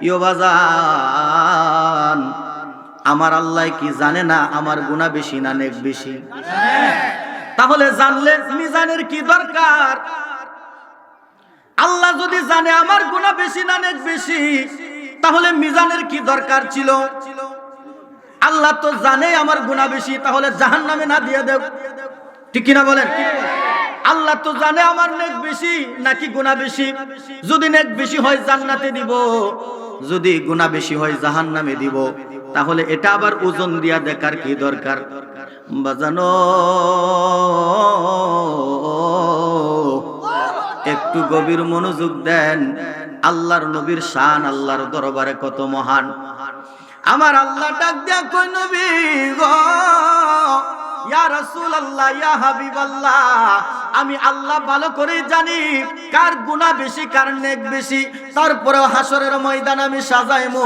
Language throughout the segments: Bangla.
ইয়ো বাজান, আমার আল্লাহ কি জানে না আমার গুনাহ বেশি না নেক বেশি? তাহলে জানলে মিজানের কি দরকার? আল্লাহ যদি জানে আমার গুনাহ বেশি না নেক বেশি, তাহলে মিজানের কি দরকার ছিল? আল্লাহ তো জানে আমার গুনাহ বেশি, তাহলে জাহান্নামে না দিয়ে দেব, ঠিক কিনা বলেন? আল্লাহ তো জানে আমার নেক বেশি নাকি গুনাহ বেশি। যদি নেক বেশি হয় জান্নাতে দিব, যদি গুনাহ বেশি হয় জাহান্নামে দিব। তাহলে এটা আবার ওজন দিয়া দেখার কি দরকার? বাজানো, একটু গভীর মনোযোগ দেন। আল্লাহর নবীর শান আল্লাহর দরবারে কত মহান। আমার আল্লাহ ডাক দিয়া কই, নবী গো, ইয়া রাসূলুল্লাহ, ইয়া হাবিবাল্লাহ, আমি আল্লাহ ভালো করে জানি কার গুনাহ বেশি কার নেক বেশি। তারপরেও হাসরের ময়দান আমি সাজাইমু।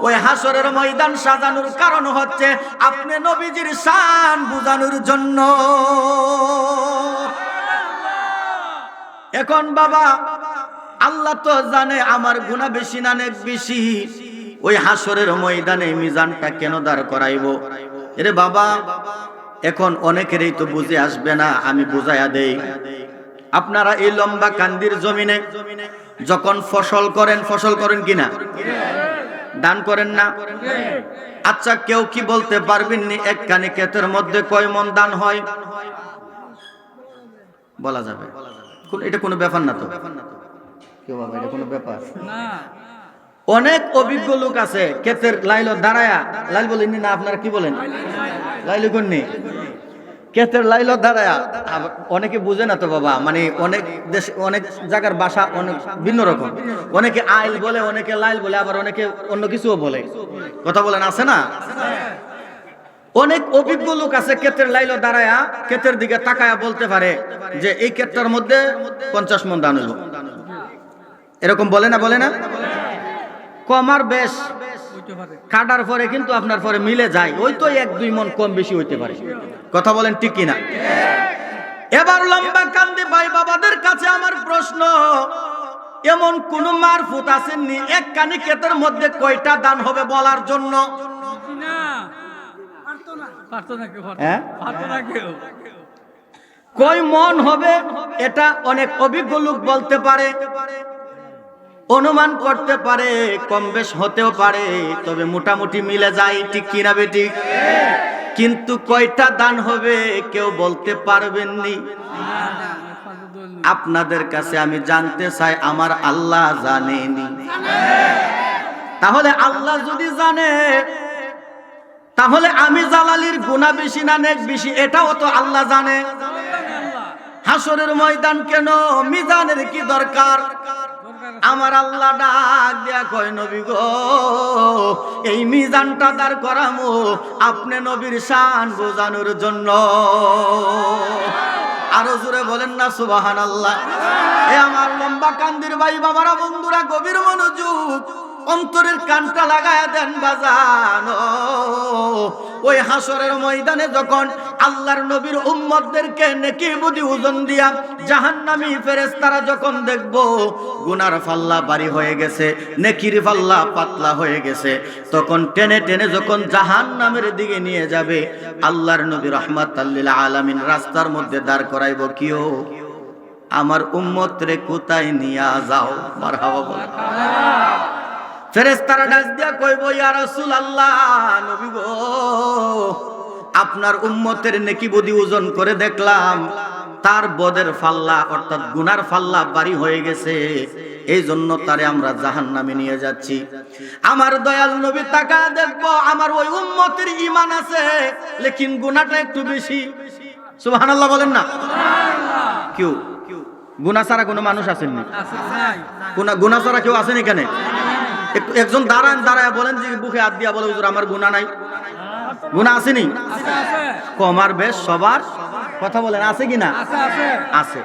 ওই হাসরের ময়দান সাজানোর কারণ হচ্ছে আপনি নবীজির শান বুঝানোর জন্য। এখন বাবা, আল্লাহ তো জানে আমার গুনাহ বেশি না নেক বেশি। ওই হাসরের ময়দানে মিজানটা কেন দাঁড় করাইবো? এরে বাবা, এখন অনেকেরই তো বুঝে আসবে না, আমি বুঝাইয়া দেই। আপনারা এই লম্বা কান্দির জমিনে যখন ফসল করেন কিনা? দান করেন না? আচ্ছা, কেউ কি বলতে পারবেন নি একখানি ক্ষেতের মধ্যে কয় মন দান হয়? বলা যাবে? এটা কোনো ব্যাপার না তো। কেউ বাবা, এটা কোনো ব্যাপার না। অনেক অভিজ্ঞ লোক আছে ক্ষেতের লাইলো দাঁড়ায়া, লাইল বলেননি না আপনারা কি বলেন? লাইল করনি, ক্ষেতের লাইলো দাঁড়ায়া। অনেকে বুঝে না তো বাবা, মানে অনেক দেশ অনেক জায়গার ভাষা অনেক ভিন্ন রকম। অনেকে আইল বলে, অনেকে লাইল বলে, আবার অনেকে অন্য কিছুও বলে। কথা বলেন, আছে না? অনেক অভিজ্ঞ লোক আছে ক্ষেতের লাইলো দাঁড়ায়া ক্ষেতের দিকে তাকায়া বলতে পারে যে এই ক্ষেতটার মধ্যে 50 মণ ধান হইল। এরকম বলে না? বলে না? কমার বেশ কাটার পরে কিন্তু আপনার পরে মিলে যায়, ওই তো 1-2 মণ কম বেশি হইতে পারে। কথা বলেন ঠিক কিনা? এবার লম্বা কান্দি ভাই বাবাদের কাছে আমার প্রশ্ন, এমন কোন মারফুত আসেননি এক কানি ক্ষেতের মধ্যে কয়টা দান হবে বলার জন্য? কয় মন হবে এটা অনেক অভিজ্ঞ লোক বলতে পারে, অনুমান করতে পারে, কম বেশ হতেও পারে, তবে মোটামুটি মিলে যায়, ঠিক কিনা বেটি? কিন্তু কয়টা দান হবে কেউ বলতে পারবেননি। আপনাদের কাছে আমি জানতে চাই, আমার আল্লাহ জানেনি? তাহলে আল্লাহ যদি জানে, তাহলে আমি জালালির গুনাহ বেশি না নেক বেশি এটাও তো আল্লাহ জানে। হাসরের ময়দান কেন, মিজানের কি দরকার? আমার আল্লাহ ডাক দিয়া কয়, নবী গো, এই মিজানটা দাঁড় করামু আপনি নবীর শান বোঝানোর জন্য। আরো জোরে বলেন না সুবহানাল্লাহ। এ আমার লম্বা কান্দির ভাই বাবারা, বন্ধুরা, গভীর মনোযোগ, অন্তরের কানটা লাগায়া দেন বাজান। ওই হাসরের ময়দানে যখন আল্লাহর নবীর উম্মতদেরকে নেকি বুঝি ওজন দিয়া জাহান্নামী ফেরেশতারা যখন দেখবো গুনার পাল্লা ভারী হয়ে গেছে, নেকির পাল্লা পাতলা হয়ে গেছে, তখন টেনে টেনে যখন জাহান্নামের দিকে নিয়ে যাবে, আল্লাহর নবী রাহমাতাল লিল আলামিন রাস্তার মধ্যে দাঁড় করাইব, কিও আমার উম্মত রে কোথায় নিয়া যাও? মারহাবা বল। ফেরেশতারা ডাক দিয়া কইবো, ইয়া রাসূলুল্লাহ, নবী গো, আপনার উম্মতের নেকি বুদ্ধি ওজন করে দেখলাম তার বদের ফাল্লা অর্থাৎ গুনার ফাল্লা ভারী হয়ে গেছে, এই জন্য তারে আমরা জাহান্নামে নিয়ে যাচ্ছি। আমার দয়াল নবী তাকা দেখবো, আমার ওই উম্মতের ঈমান আছে, লেকিন গুনাহটা একটু বেশি। সুবহানাল্লাহ বলেন না? কেউ গুনাহ ছাড়া কোনো মানুষ আছেন না? গুনাহ ছাড়া কেউ আছেন এখানে? একজন দাঁড়ায় বলেন যে বুকে হাত দিয়া বলে, হুজুর আমার গুনাহ নাই। গুনাহ আসেনি? কমার বেশ সবার। কথা বলেন, আছে কি না? আছে।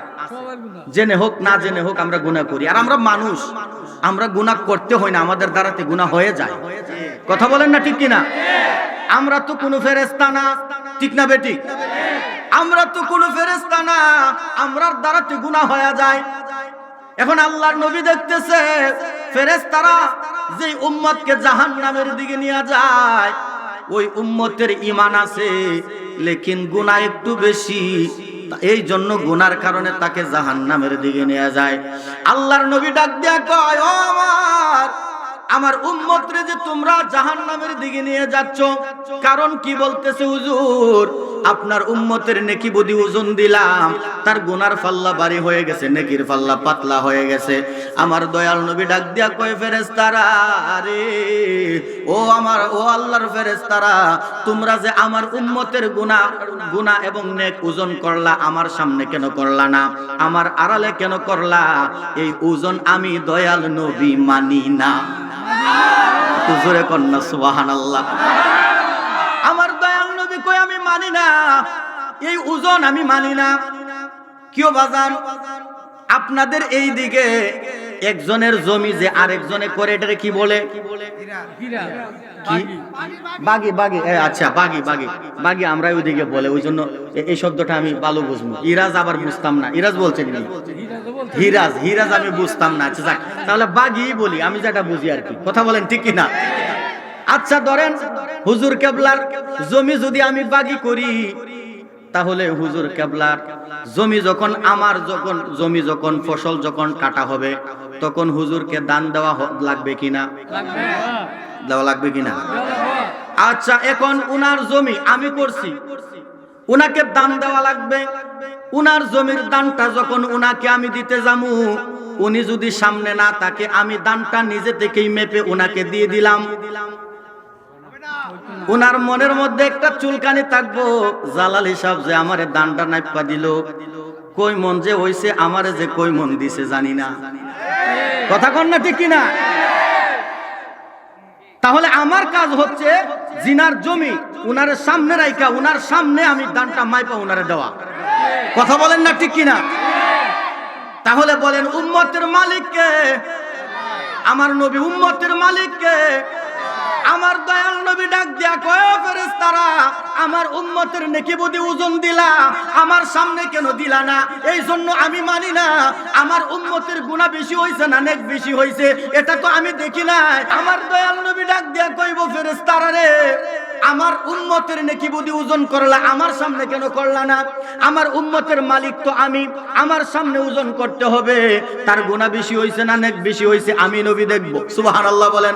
জেনে হোক না জেনে হোক আমরা গুনাহ করি, আর আমরা মানুষ, আমরা গুনাহ করতে হয় না, আমাদের দ্বারাতে গুনাহ হয়ে যায়। কথা বলেন না ঠিক কিনা? আমরা তো কোনো ফেরেশতা না, ঠিক না বেটি? আমরা তো কোনো ফেরেশতা না, আমরার দ্বারাতে গুনাহ হয়ে যায়। এখন আল্লাহর নবী দেখতেছে ফেরেশতারা যে উম্মতকে জাহান্নামের দিকে নিয়ে যায় ওই উম্মতের ঈমান আছে লেকিন গুনাহ একটু বেশি, এই জন্য গুনার কারণে তাকে জাহান্নামের দিকে নিয়ে যায়। আল্লাহর নবী ডাক দিয়া কয়, ও আমার উম্মতরে যে তোমরা জাহান্নামের দিকে নিয়ে যাচ্ছ, কারণ কি? বলতেছে হুজুর আপনার উম্মতের নেকি বদি ওজন দিলাম, তার গুনার পাল্লা ভারী হয়ে গেছে, নেকির পাল্লা পাতলা হয়ে গেছে। আমার দয়াল নবী ডাক দিয়া কয়, ফেরেশতারা আরে ও আল্লাহর ফেরেশতারা, তোমরা যে আমার উম্মতের গুনাহ এবং নেক ওজন করলা, আমার সামনে কেন করলা না, আমার আড়ালে কেন করলা? এই ওজন আমি দয়াল নবী মানি না। জোরে কন্যা সুবহানাল্লাহ। আমার দয়াল নবী কই আমি মানি না, এই ওজন আমি মানি না। কিও বাজান, আপনাদের এই দিকে একজনের জমি যে আরেকজনে করে এটারে কি বলে? বাগি বাগি, আচ্ছা বাগি বাগি বাগি আমরা ওইদিকে বলে, ওই জন্য এই শব্দটা আমি ভালো বুঝবো। ইরাজ আবার বুঝতাম না, ইরাজ বলছেন কি? হিরাজ, হিরাজ আমি বুঝতাম না। আচ্ছা যাক, তাহলে বাগি বলি, আমি যেটা বুঝি আর কি। কথা বলেন ঠিক কি না? আচ্ছা ধরেন হুজুর কেবলার জমি যদি আমি বাগি করি, তাহলে হুজুর কেবলার জমি যখন আমার জমি যখন ফসল যখন কাটা হবে, তখন হুজুরকে দান দেওয়া লাগবে কিনা? দেওয়া লাগবে কিনা? আচ্ছা এখন উনার জমি আমি করছি, উনাকে দান দেওয়া লাগবে। উনার জমির দানটা যখন উনাকে আমি দিতে যাবো, উনি যদি সামনে না থাকে, আমি দানটা নিজে থেকেই মেপে উনাকে দিয়ে দিলাম। উনার মনের মধ্যে একটা চুলকানি থাকবো, জালাল হিসাব যে আমারে দানটা নাইপা দিল, কই মন যে হইছে, আমারে যে কই মন দিছে জানি না। কথা কন না ঠিক কিনা? তাহলে আমার কাজ হচ্ছে জিনার জমি উনার সামনে রাইখা উনার সামনে আমি দানটা মাইপা উনারে দেওয়া। কথা বলেন না ঠিক কিনা? তাহলে বলেন উম্মতের মালিককে? আমার নবী উম্মতের মালিককে? আমার দয়াল নবী ডাক দিয়া কয়, ফেরেশতারা আমার উম্মতের নেকি বদি ওজন দিলা, আমার সামনে কেন দিলা না? এই জন্য আমি মানি না। আমার উম্মতের গুনাহ বেশি হইছে না নেক বেশি হইছে, এটা তো আমি দেখি নাই। আমার দয়াল নবী ডাক দিয়া কইব, ফেরেশতারা রে আমার উম্মতের নেকি বদি ওজন করলা, আমার সামনে কেন করলা না? আমার উম্মতের মালিক তো আমি, আমার সামনে ওজন করতে হবে। তার গুনাহ বেশি হইছে না নেক বেশি হইছে আমি নবী দেখব। সুবহানাল্লাহ বলেন।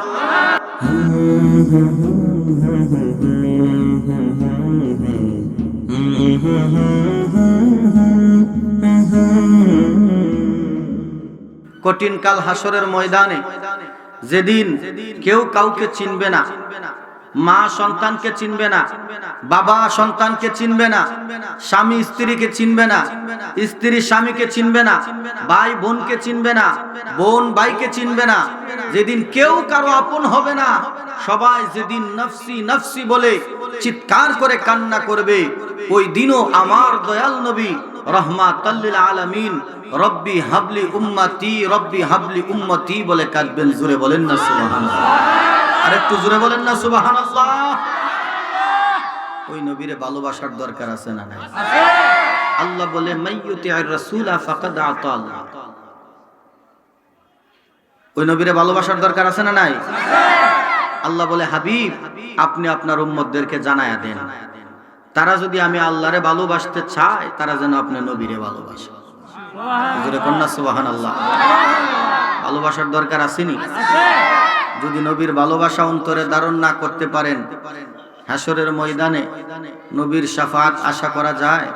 কঠিন কাল হাসরের ময়দানে যেদিন কেউ কাউকে চিনবে না, মা সন্তানকে চিনবে না, বাবা সন্তানকে চিনবে না, স্বামী স্ত্রীকে চিনবে না, স্ত্রী স্বামীকে চিনবে না, ভাই বোনকে চিনবে না, বোন ভাইকে চিনবে না, যেদিন কেউ কারো আপন হবে না, সবাই যেদিন নফসি নফসি বলে চিৎকার করে কান্না করবে, ওই দিনও আমার দয়াল নবী রাহমাতাল লিল আলামিন রব্বি হাবলি উম্মতি রব্বি হাবলি উম্মতি বলে কাঁদবেন। জোরে বলেন না সুবহানাল্লাহ। আর একটু জোরে বলেন না সুবহানাল্লাহ। ওই নবীরে ভালোবাসার দরকার আছে না নাই? আল্লাহ বলে মাইয়ুতির রাসূলা ফাকাদ আতাল্লাহ। ওই নবীরে ভালোবাসার দরকার আছে না নাই? আল্লাহ বলে হাবিব আপনি আপনার উম্মতদেরকে জানায়া দেন, তারা যদি আমি আল্লাহরে ভালোবাসতে চায়, তারা যেন আপনি নবীরে ভালোবাসে। জোরে কন্যা সুবহানাল্লাহ। ভালোবাসার দরকার আসেনি? যদি নবীর ভালোবাসা অন্তরে ধারণ না করতে পারেন, হাসরের ময়দানে নবীর শাফাআত আশা করা যায়?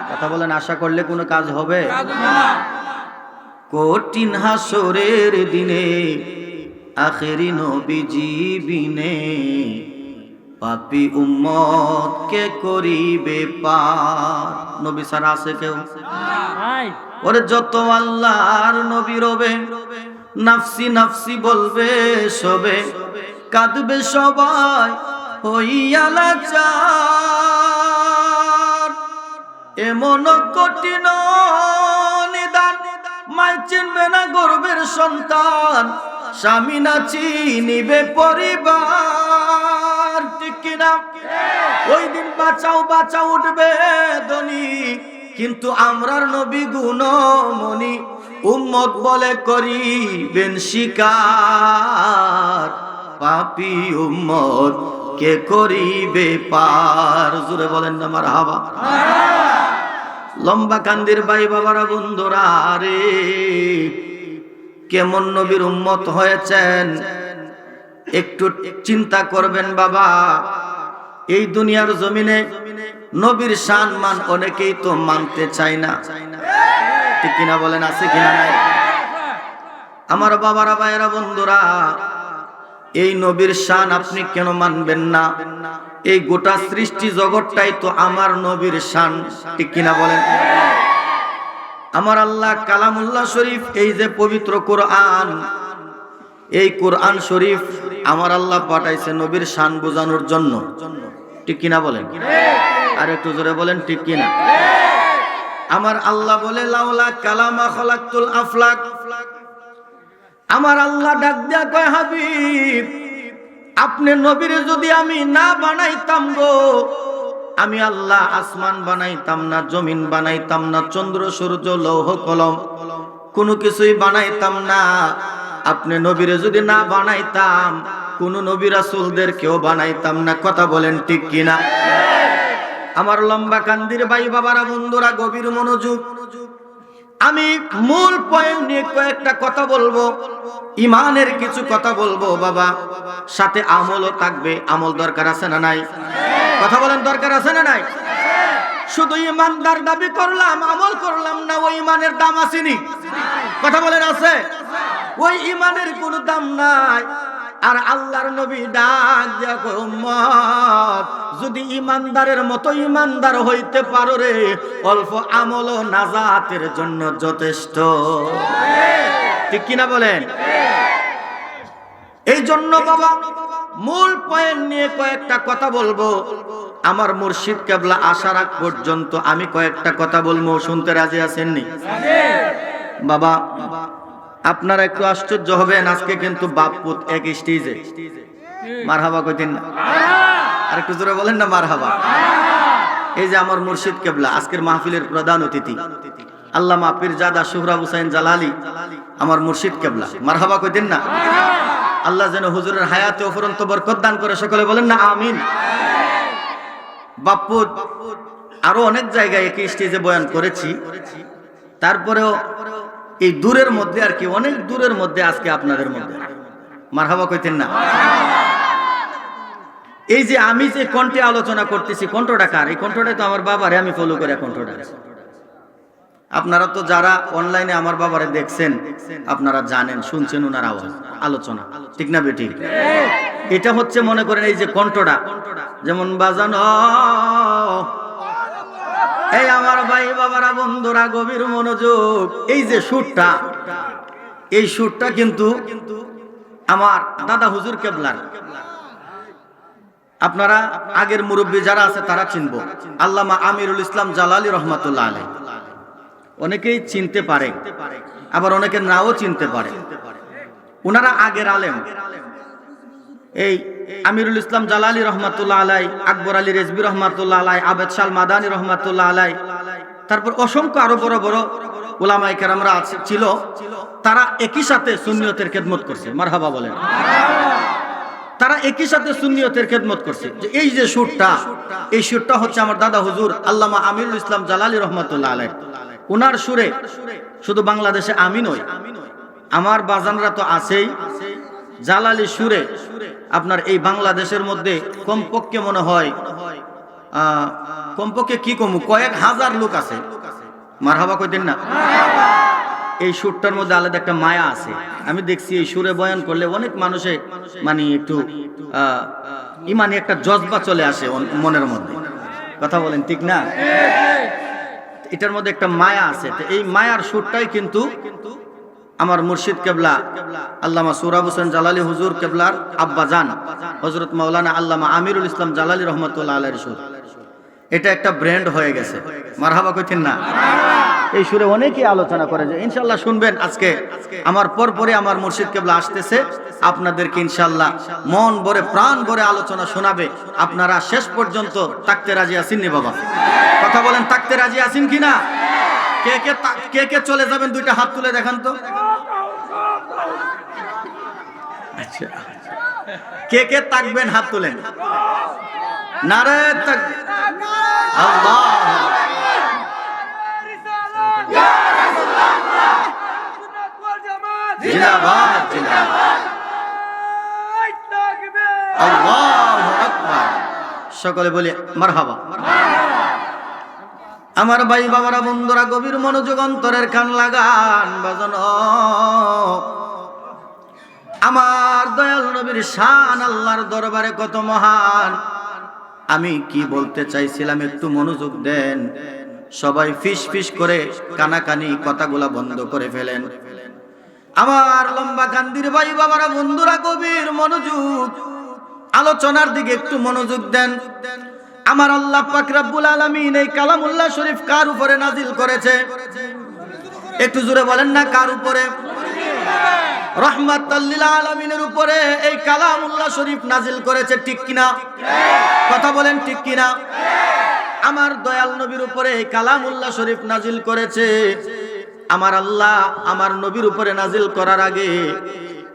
কথা বলেন, আশা করলে কোনো কাজ হবে? কঠিন হাসরের দিনে আখেরি নবীজি বিনে পাপী উম্মত কে করিবে পার। নবী ছাড়া আছে কেউ? ওরে যত আল্লাহর নবী রবে, নাফসি নাফসি বলবে সবে, কাঁদবে সবাই হইয়া লাচার। এমন কঠিন নিদান মাই চিনবে না গর্বের সন্তান, স্বামী না চিনিবে পরিবার। ঠিক কিনা? ওই দিন বাঁচাও বাঁচাও উঠবে ধ্বনি, কিন্তু আমরার নবী গুণমণি উম্মত বলে করিবেন স্বীকার, পাপী উম্মত কে করিবে পার। জোরে বলেন না মারহাবা। লম্বা কান্দির ভাই বাবারা বন্ধুরা রে, কেমন নবীর উম্মত হয়েছেন একটু চিন্তা করবেন বাবা। এই দুনিয়ার জমিনে নবীর শান মান অনেকেই তো মানতে চায় না, ঠিক কিনা বলেন, আছে কিনা নাই? আমার বাবারা ভাইয়েরা বন্ধুরা, এই নবীর শান আপনি কেন মানবেন না? এই গোটা সৃষ্টি জগৎটাই তো আমার নবীর শান, ঠিক কিনা বলেন? আমার আল্লাহ কালামুল্লাহ শরীফ, এই যে পবিত্র কোরআন, এই কোরআন শরীফ আমার আল্লাহ পাঠাইছে নবীর শান বোঝানোর জন্য, ঠিক কিনা বলেন? আর একটু জোরে বলেন, ঠিক কিনা? আমার আল্লাহ বলে লাউলা কালামা খলাকতুল আফলাক। আমার আল্লাহ ডাক দিয়া কয় হাবিব, আপনি নবীর যদি আমি না বানাইতাম গো, আমি আল্লাহ আসমান বানাইতাম না, জমিন বানাইতাম না, চন্দ্র সূর্য লৌহ কলম কোনো কিছুই বানাইতাম না। আপনি নবীরে যদি না বানাইতাম, কোন নবী রাসূলদের কেউ বানাইতাম না। কথা বলেন ঠিক কিনা? আমার লম্বা কান্দির ভাই বাবারা বন্ধুরা, গভীর মনোযোগ। আমি মূল পয়েন্ট নিয়ে কয়েকটা কথা বলবো, ইমানের কিছু কথা বলবো বাবা, সাথে আমলও থাকবে। আমল দরকার আছে না নাই? কথা বলেন, দরকার আছে না নাই? শুধু ইমানদার দাবি করলাম, আমল করলাম না, ওই ইমানের দাম আসেনি। কথা বলেন, আছে? ওই ইমানের কোনো দাম নাই। আর আল্লাহর নবী ডাক দিয়া কয়, উম্মত যদি ইমানদারের মতো ইমানদার হইতে পারো রে, অল্প আমল ও নাজাতের জন্য যথেষ্ট, ঠিক কিনা বলেন? এই জন্য বাবা মূল পয়েন্ট নিয়ে কয়েকটা কথা বলবো। আমার মুর্শিদ কেবলা আসার আগ পর্যন্ত আমি কয়েকটা কথা বলবো, শুনতে রাজি আছেননি? বাবা আপনারা একটু আশ্চর্য হবেন, আজকে কিন্তু বাপ পুত এক স্টেজে। মারহাবা কইতেন না? আর একটু জোরে বলেন না মারহাবা। এই যে আমার মুর্শিদ কেবলা আজকের মাহফিলের প্রধান অতিথি আল্লামা পীরজাদা সোহরাব হোসেন জালালি, আমার মুর্শিদ কেবলা। মারহাবা কইতেন না? আল্লাহ যেন হুজুরের হায়াতে অফুরন্ত বরকত দান করে, সকলে বলেন না আমিন। বাপ পুত আরো অনেক জায়গায় একই স্টেজে বয়ান করেছি, তারপরেও এই দূরের মধ্যে আর কি, অনেক দূরের মধ্যে আজকে আপনাদের মধ্যে। মারহাবা কইতেন না? এই যে আমি যে কণ্ঠে আলোচনা করতেছি, কণ্ঠটা কার? এই কণ্ঠটা তো আমার বাবারে আমি ফলো করে কণ্ঠটা। আপনারা তো যারা অনলাইনে আমার বাবারে দেখছেন, আপনারা জানেন, শুনছেন ওনার আওয়াজ, আলোচনা, ঠিক না বেটি? এটা হচ্ছে মনে করেন এই যে কণ্ঠটা যেমন বাজানো। এই আমার ভাই বাবারা বন্ধুরা গভীর মনোযোগ, এই যে সুরটা, এই সুরটা কিন্তু আমার দাদা হুজুর কেবলার। আপনারা আগের মুরব্বী যারা আছে তারা চিনবো, আল্লামা আমিরুল ইসলাম জালালি রহমাতুল্লাহ আলাইহি। অনেকেই চিনতে পারে, আবার অনেকে নাও চিনতে পারে। ওনারা আগের আলেম। এই আমিরুল ইসলাম জালালি রহমাতুল্লাহ আলাই, আকবর আলী রেজবি রহমাতুল্লাহ আলাই, আবেদ শাল মাদানী রহমাতুল্লাহ আলাই, তারপর অসংখ্য আরো বড় বড় উলামায়ে কেরামরা ছিল, তারা একই সাথে সুন্নিয়তের খেদমত করছে। মারহাবা বলেন। তারা একই সাথে সুন্নিয়তের খেদমত করছে। যে এই যে সুরটা, এই সুরটা হচ্ছে আমার দাদা হুজুর আল্লামা আমিরুল ইসলাম জালালি রহমাতুল্লাহ আলাই। ওনার সুরে শুধু বাংলাদেশে আমি নই, আমার বাজানরা তো আছেই, জালালি সুরে আপনার এই বাংলাদেশের মধ্যে কমপক্ষে মনে হয় কমপক্ষে কি কমু কয়েক হাজার লোক আছে। মারহাবা কইতেন না? এই সুরটার মধ্যে আলাদা একটা মায়া আছে। আমি দেখছি এই সুরে বয়ান করলে অনেক মানুষে মানে একটু ইমানি একটা জজবা চলে আসে মনের মধ্যে। কথা বলেন ঠিক না? এটার মধ্যে একটা মায়া আছে। তো এই মায়ার সুরটাই কিন্তু আমার মুর্শিদ কেবলা আল্লামা সোহরাব হোসেন জালালি হুজুর কেবলার আব্বা জান হযরত মাওলানা আল্লামা আমিরুল ইসলাম জালালি রহমাতুল্লাহ আলাইহির সুর। এটা একটা ব্র্যান্ড হয়ে গেছে। মারহাবা কইতেন না? এই সুরে অনেকেই আলোচনা করে, যে ইনশাআল্লাহ শুনবেন। আজকে আমার পরপরে আমার মুর্শিদ কেবলা আসতেছে, আপনাদেরকে ইনশাআল্লাহ মন ভরে প্রাণ ভরে আলোচনা শোনাবে। আপনারা শেষ পর্যন্ত থাকতে রাজি আছেন নি বাবা? কথা বলেন, থাকতে রাজি আছেন কিনা? কে কে চলে যাবেন দুইটা হাত তুলে দেখান তো। আচ্ছা, কে কে তাকবেন হাত তুলেন। নারে তাকবীর, আল্লাহ, জিন্দাবাদ জিন্দাবাদ, আল্লাহু আকবার। সকলে বলি মারহাবা। আমার ভাই বাবারা, বন্ধুরা, গভীর মনোযোগ, অন্তরের কান লাগান বাজানো। আমার দয়াল নবীর শান আল্লাহর দরবারে কত মহান। আমি কি বলতে চাইছিলাম একটু মনোযোগ দেন। সবাই ফিস ফিস করে কানাকানি কথাগুলা বন্ধ করে ফেলেন। আমার লম্বা কান্দির ভাই বাবারা, বন্ধুরা, গভীর মনোযোগ, আলোচনার দিকে একটু মনোযোগ দেন। আমার আল্লাহ পাক রব্বুল আলামিন এই কালামুল্লাহ শরীফ কার উপরে নাজিল করেছে? একটু জোরে বলেন না, কার উপরে? রাহমাতাল লিল আলামিনের উপরে এই কালামুল্লাহ শরীফ নাজিল করেছে, ঠিক কিনা? কথা বলেন, ঠিক কিনা? আমার দয়াল নবীর উপরে এই কালামুল্লাহ শরীফ নাজিল করেছে। আমার আল্লাহ আমার নবীর উপরে নাজিল করার আগে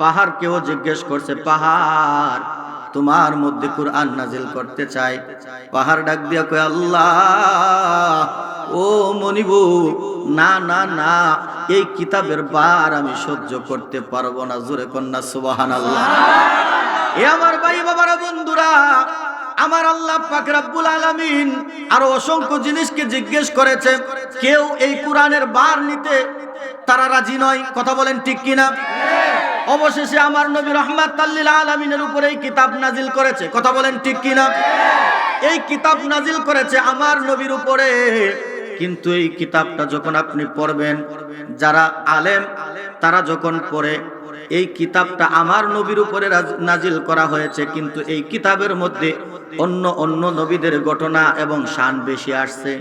পাহাড়কেও জিজ্ঞেস করছে, পাহাড় তোমার মধ্যে কুরআন নাজিল করতে চাই। পাহাড় ডাক দিয়া কয়, আল্লাহ ও মনিবু, না না না, এই কিতাবের বার আমি সহ্য করতে পারবো না। জোরে কন্যা সুবহানাল্লাহ। এ আমার ভাই বাবারা, বন্ধুরা, আমার আল্লাহ পাক রব্বুল আলামিন আরো অসংখ্য জিনিসকে জিজ্ঞেস করেছে, কেউ এই কোরআনের বার নিতে তারা রাজি নয়। কথা বলেন, ঠিক কিনা? অবশেষে আমার নবী রাহমাতাল লিল আলামিনের উপরে এই কিতাব নাজিল করেছে। কথা বলেন, ঠিক কিনা? এই কিতাব নাজিল করেছে আমার নবীর উপরে। কিন্তু এই কিতাবটা যখন আপনি পড়বেন, যারা আলেম তারা যখন পড়ে, এই কিতাবটা আমার নবীর উপরে নাজিল করা হয়েছে, কিন্তু এই কিতাবের মধ্যে অন্য অন্য নবীদের ঘটনা এবং শান বেশি আসছে।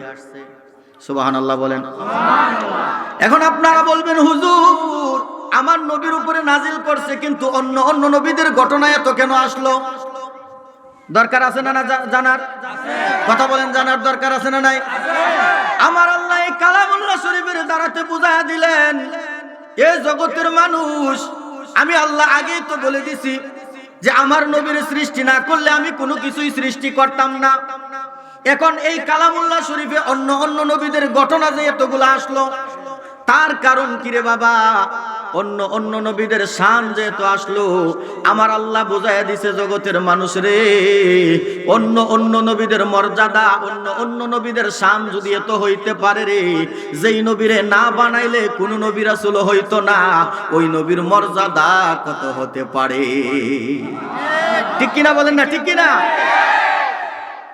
সুবহানাল্লাহ বলেন। এখন আপনারা বলবেন, হুজুর আমার নবীর উপরে নাজিল করছে, কিন্তু অন্য অন্য নবীদের ঘটনা এত কেন আসলো? দরকার আছে না জানার? কথা বলেন, জানার দরকার আছে না নাই? আমার আল্লাহ এই কালামুল্লাহ শরীফের দ্বারাতে বুঝায়া দিলেন, এ জগতের মানুষ, আমি আল্লাহ আগেই তো বলে দিছি যে আমার নবীর সৃষ্টি না করলে আমি কোনো কিছুই সৃষ্টি করতাম না। এখন এই কালামুল্লাহ শরীফে অন্য অন্য নবীদের ঘটনা যে এতগুলো আসলো, তার কারণ কি রে বাবা? অন্য অন্য নবীদের শান যেহেতু আসলো, আমার আল্লাহ বুঝাইয়া দিছে জগতের মানুষ রে, অন্য অন্য নবীদের মর্যাদা, অন্য অন্য নবীদের শান যদি এত হইতে পারে রে, যেই নবীরে না বানাইলে কোন নবী রাসূল হইতো না, ওই নবীর মর্যাদা কত হতে পারে। ঠিক কিনা বলেন না? ঠিক কিনা?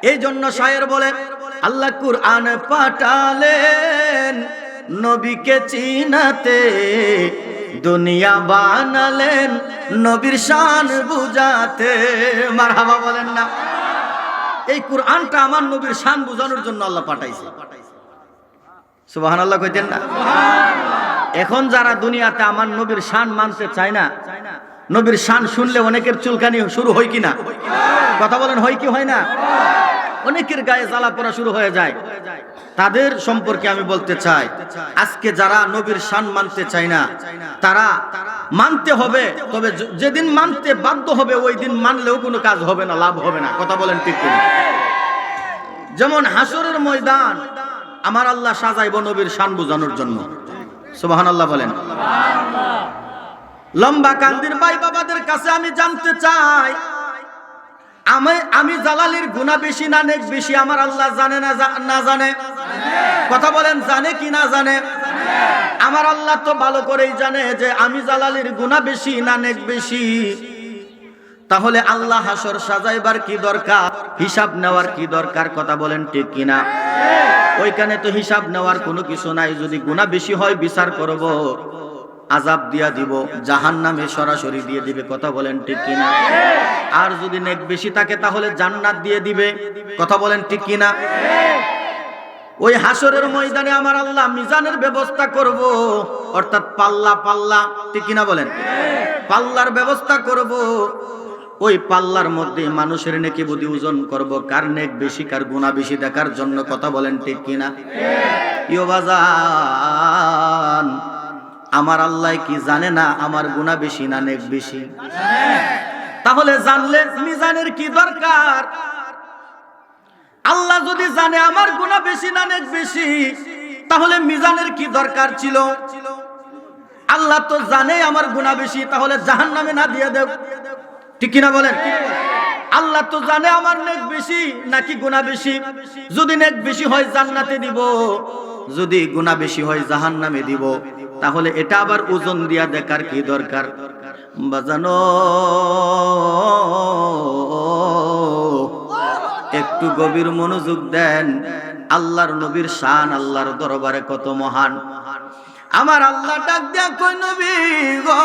এই জন্য শায়ের বলেন, আল্লাহ কুরআন পাঠালেন নবীকে চিনাতে, দুনিয়া বানালেন নবীর শান বুঝাতে। মারহাবা বলেন না? এই কুরআনটা আমার নবীর শান বুঝানোর জন্য আল্লাহ পাঠাইছে। সুবহানাল্লাহ কইতেন না? এখন যারা দুনিয়াতে আমার নবীর শান মানতে চায় না, নবীর শান শুনলে অনেকের চুলকানি শুরু হয় কিনা? কথা বলেন, হয় কি হয় না? অনেকের গায়ে জ্বালা পোড়া শুরু হয়ে যায়। তাদের সম্পর্কে আমি বলতে চাই, আজকে যারা নবীর শান মানতে চায় না, তারা মানতে হবে, তবে যেদিন মানতে বাধ্য হবে ওই দিন মানলেও কোনো কাজ হবে না, লাভ হবে না। কথা বলেন, ঠিক কিনা? যেমন হাসরের ময়দান আমার আল্লাহ সাজাইব নবীর শান বোঝানোর জন্য। সুবহানাল্লাহ বলেন। লম্বা কান্দির ভাই বাবাদের কাছে আমি জানতে চাই, আমি জালালির গুনাহ বেশি না নেক বেশি আমার আল্লাহ জানে না জানে? কথা বলেন, জানে কি না জানে? আমার আল্লাহ তো ভালো করেই জানে যে আমি জালালির গুনাহ বেশি না নেক বেশি। তাহলে আল্লাহ হাসর সাজাইবার কি দরকার? হিসাব নেওয়ার কি দরকার? কথা বলেন, ঠিক কিনা? ওইখানে তো হিসাব নেওয়ার কোনো কিছু নাই। যদি গুনাহ বেশি হয় বিচার করব, আযাব দিয়া দিব, জাহান্নামে সরাসরি দিয়ে দিবে। কথা বলেন, ঠিক কিনা? আর যদি নেক বেশি থাকে তাহলে জান্নাত দিয়ে দিবে। কথা বলেন, ঠিক কিনা? ওই হাসরের ময়দানে আমার আল্লাহ মিজানের ব্যবস্থা করব, অর্থাৎ পাল্লা, ঠিক কিনা বলেন? পাল্লার ব্যবস্থা করব। ওই পাল্লার মধ্যে মানুষের নেকি বুদ্ধি ওজন করব, কার নেক বেশি কার গুনাহ বেশি দেখার জন্য। কথা বলেন ঠিক কিনা? ইয়ো বাজান, আমার আল্লাহ কি জানে না আমার গুনাহ বেশি না নেক বেশি? তাহলে জানলে মিজানের কি দরকার? আল্লাহ যদি জানে আমার গুনাহ বেশি না নেক বেশি, তাহলে মিজানের কি দরকার ছিল? আল্লাহ তো জানে আমার গুনাহ বেশি, তাহলে জাহান্নামে না দিয়ে দেব, ঠিক কিনা বলেন? আল্লাহ তো জানে আমার নেক বেশি নাকি গুনাহ বেশি। যদি নেক বেশি হয় জান্নাতে দিব, যদি গুনাহ বেশি হয় জাহান্নামে দিব। তাহলে এটা আবার ওজন দিয়া দেখার কি দরকার? বাজানো, একটু গভীর মনোযোগ দেন। আল্লাহর নবীর শান আল্লাহর দরবারে কত মহান। আমার আল্লাহ ডাক দিয়া কই, নবী গো,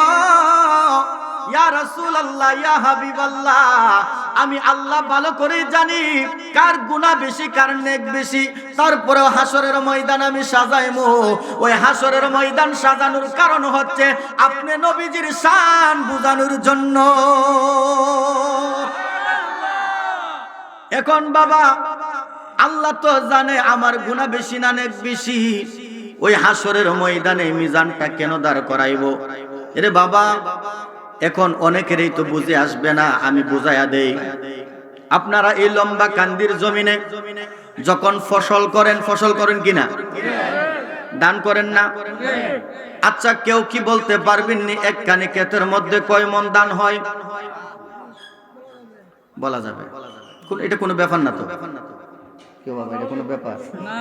ইয়া রাসূলুল্লাহ, ইয়া হাবিবাল্লাহ, আমি আল্লাহ ভালো করে জানি কার গুনাহ বেশি কার নেক বেশি। তারপরে হাসরের ময়দান আমি সাজাইমু। ওই হাসরের ময়দান সাজানোর কারণ হচ্ছে আপনি নবীজির শান বুঝানোর জন্য। এখন বাবা, আল্লাহ তো জানে আমার গুনাহ বেশি না নেক বেশি। ওই হাসরের ময়দানে মিজানটা কেন দাঁড় করাইবো? এরে বাবা, এখন অনেকেরই তো বুঝে আসবে না, আমি বুঝাইয়া দেই। আপনারা এই লম্বা কান্দির জমিনে যখন ফসল করেন কিনা? দান করেন না? আচ্ছা, কেউ কি বলতে পারবেন নি একখানি ক্ষেতের মধ্যে কয় মন দান হয়? বলা যাবে? এটা কোনো ব্যাপার না তো। কেউ বাবা, এটা কোনো ব্যাপার না।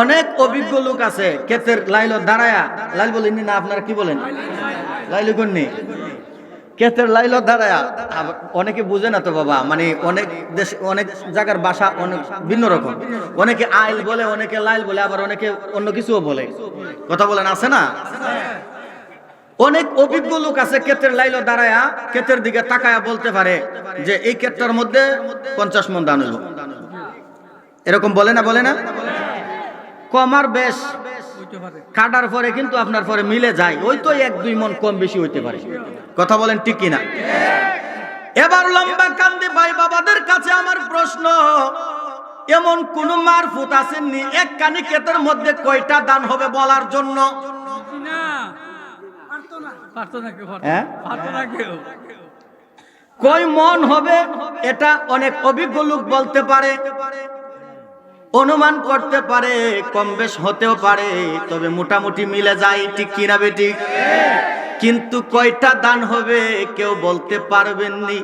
অনেক অভিজ্ঞ লোক আছে ক্ষেতের লাইল দাঁড়ায়া, লাইল বলেন না আপনারা কি বলেন? লাইল কন্যা ক্ষেতের লাইল দাঁড়ায়া। অনেকে বুঝে না তো বাবা, মানে অনেক দেশ অনেক জায়গার ভাষা অনেক ভিন্ন রকম। অনেকে আইল বলে, অনেকে লাইল বলে, আবার অনেকে অন্য কিছুও বলে। কথা বলেন, আছে না? অনেক অভিজ্ঞ লোক আছে ক্ষেতের লাইল দাঁড়ায়া ক্ষেতের দিকে তাকায়া বলতে পারে যে এই ক্ষেতটার মধ্যে 50 মণ ধান হলো। এরকম বলে না? বলে না? কমার বেশ কাটার পরে কিন্তু আপনার পরে মিলে যায়, ওই তো 1-2 মণ কম বেশি হইতে পারে। কথা বলেন ঠিক কিনা? এবার লম্বা কান্দি ভাই বাবাদের কাছে আমার প্রশ্ন, এমন কোন মারফুত আসেননি এক কানি ক্ষেতের মধ্যে কয়টা দান হবে বলার জন্য? কয় মন হবে এটা অনেক অভিজ্ঞ লোক বলতে পারে, অনুমান করতে পারে, কম বেশ হতেও পারে, তবে মোটামুটি মিলে যায়, ঠিক কিনা বেটি? কিন্তু কয়টা দান হবে কেউ বলতে পারবেননি।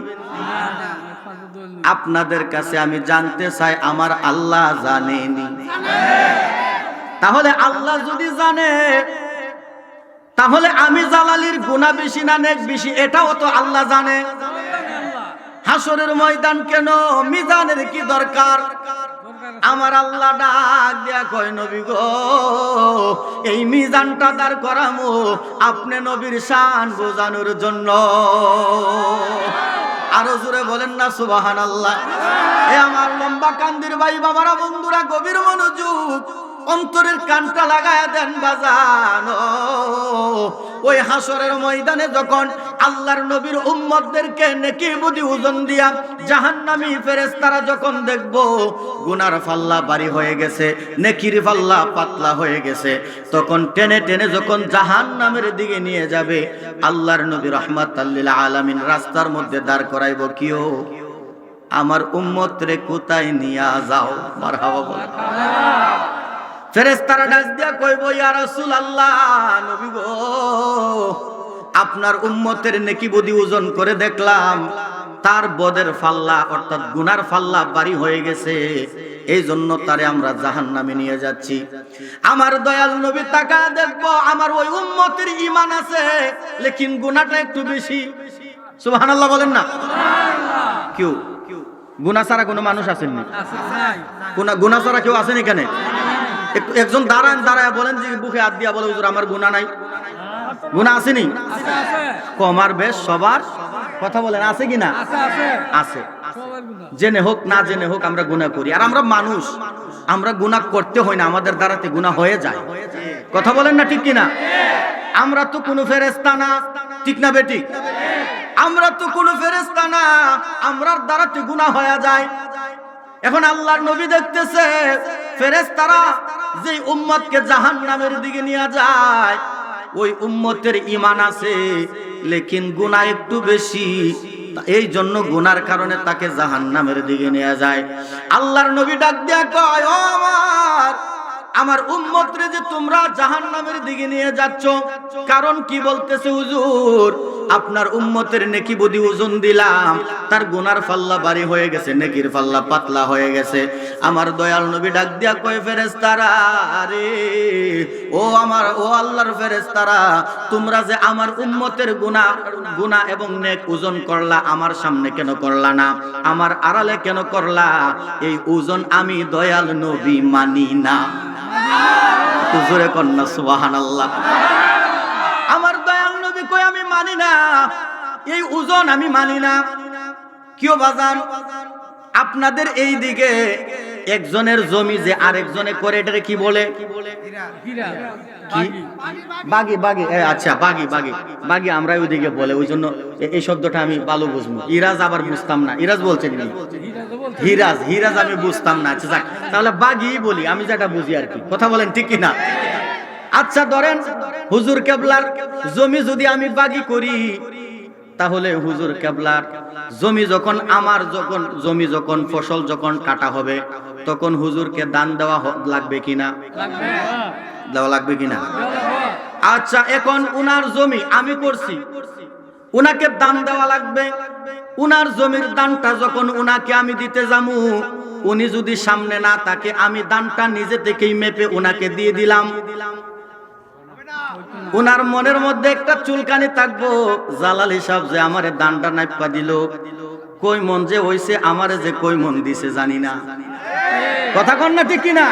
আপনাদের কাছে আমি জানতে চাই, আমার আল্লাহ জানেনি? তাহলে আল্লাহ যদি জানে, তাহলে আমি জালালির গুনাহ বেশি না নেক বেশি এটাও তো আল্লাহ জানে। হাসরের ময়দান কেন, মিজানের কি দরকার? আমার আল্লাহ ডাক দিয়া কয়, নবী গো, এই মিজানটা দাঁড় করামু আপনি নবীর শান বোঝানোর জন্য। আরো জোরে বলেন না সুবহানাল্লাহ। এ আমার লম্বা কান্দির ভাই বাবারা, বন্ধুরা, গভীর মনোযোগ, অন্তরের কানটা লাগায়া দেন বাজান। ওই হাসরের ময়দানে যখন আল্লাহর নবীর উম্মতদেরকে নেকি বুদ্ধি ওজন দিয়া জাহান্নামী ফেরেশতারা যখন দেখবো গুনার পাল্লা ভারী হয়ে গেছে, নেকির পাল্লা পাতলা হয়ে গেছে, তখন টেনে টেনে যখন জাহান্নামের দিকে নিয়ে যাবে, আল্লাহর নবী রাহমাতাল লিল আলামিন রাস্তার মধ্যে দাঁড় করাইব, কিও আমার উম্মত রে কোথায় নিয়া যাও? মারহাবা বল। ফেরেশতারা ডাক দিয়া কইব, ইয়া রাসূলুল্লাহ, নবী গো, আপনার উম্মতের নেকি বুদ্ধি ওজন করে দেখলাম তার বদের ফাল্লা অর্থাৎ গুনার ফাল্লা ভারী হয়ে গেছে, এই জন্য তারে আমরা জাহান্নামে নিয়ে যাচ্ছি। আমার দয়াল নবী তাকা দেখবো, আমার ওই উম্মতের ঈমান আছে, লেকিন গুনাহটা একটু বেশি। সুবহানাল্লাহ বলেন না? কেউ গুনাহ ছাড়া কোনো মানুষ আসেননি? গুনাহ ছাড়া কেউ আসেন এখানে? একজন দাঁড়ায় বলেন যে বুকে হাত দিয়া বলে, হুজুর আমার গুনাহ নাই। গুনাহ আসেনি? কমার বেশ সবার। কথা বলেন, আছে কিনা? আছে। জেনে হোক না জেনে হোক আমরা গুনাহ করি, আর আমরা মানুষ, আমরা গুনাহ করতে হয় না, আমাদের দ্বারাতে গুনাহ হয়ে যায়। কথা বলেন না ঠিক কিনা? আমরা তো কোনো ফেরেশতা না, ঠিক না বেটি? আমরা তো কোনো ফেরেশতা না, আমরার দ্বারাতে গুনাহ হয়ে যায়। এখন আল্লাহর নবী দেখতেছে ফেরেশতারা যে উম্মতকে জাহান্নামের দিকে নিয়ে যায়, ওই উম্মতের ঈমান আছে লেকিন গুনাহ একটু বেশি, এই জন্য গুনার কারণে তাকে জাহান্নামের দিকে নিয়ে যায়। আল্লাহর নবী ডাক দিয়া কয়, ও আমার উম্মতরে যে তোমরা জাহান্নামের দিকে নিয়ে যাচ্ছ, কারণ কি বলতেছে হুজুর? আপনার উম্মতের নেকি বদি ওজন দিলাম, তার গুনার পাল্লা ভারী হয়ে গেছে, নেকির পাল্লা পাতলা হয়ে গেছে। আমার দয়াল নবী ডাক দিয়া কয়, ফেরেশতারা রে, ও আল্লাহর ফেরেশতারা, তোমরা যে আমার উম্মতের গুনাহ এবং নেক ওজন করলা, আমার সামনে কেন করলা না, আমার আড়ালে কেন করলা? এই ওজন আমি দয়াল নবী মানি না। জোরে কন্যা সুবহানাল্লাহ। আমার দয়াল নবী কই আমি মানি না, এই ওজন আমি মানি না। কিও বাজান, আপনাদের এই দিকে একজনের জমি যে আরেকজনে করে, এটারে কি বলে? বাগি। বাগি, আচ্ছা বাগি বাগি বাগি আমরা ওইদিকে বলে, ওই জন্য এই শব্দটা আমি ভালো বুঝবো। ইরাজ আবার বুঝতাম না। ইরাজ বলছেন হিরাজ আমি বুঝতাম না। আচ্ছা যাক, তাহলে বাগি বলি, আমি যেটা বুঝি আর কি। কথা বলেন ঠিক কিনা? আচ্ছা ধরেন হুজুর কেবলার জমি যদি আমি বাগি করি, তাহলে হুজুর কেবলার জমি যখন জমি যখন ফসল যখন কাটা হবে, তখন হুজুরকে দান দেওয়া লাগবে কিনা? দেওয়া লাগবে কিনা? আচ্ছা, এখন উনার জমি আমি করছি, উনাকে দান দেওয়া লাগবে। উনার জমির দানটা যখন উনাকে আমি দিতে যাবো, উনি যদি সামনে না থাকে, আমি দানটা নিজে থেকেই মেপে উনাকে দিয়ে দিলাম, উনার মনের মধ্যে একটা চুলকানি থাকবো, জালালি সাহেব যে আমারে দানটা নাইপা দিল, কই মন যে হইছে, আমারে যে কই মন দিছে জানি না। কথা কন না ঠিক কিনা?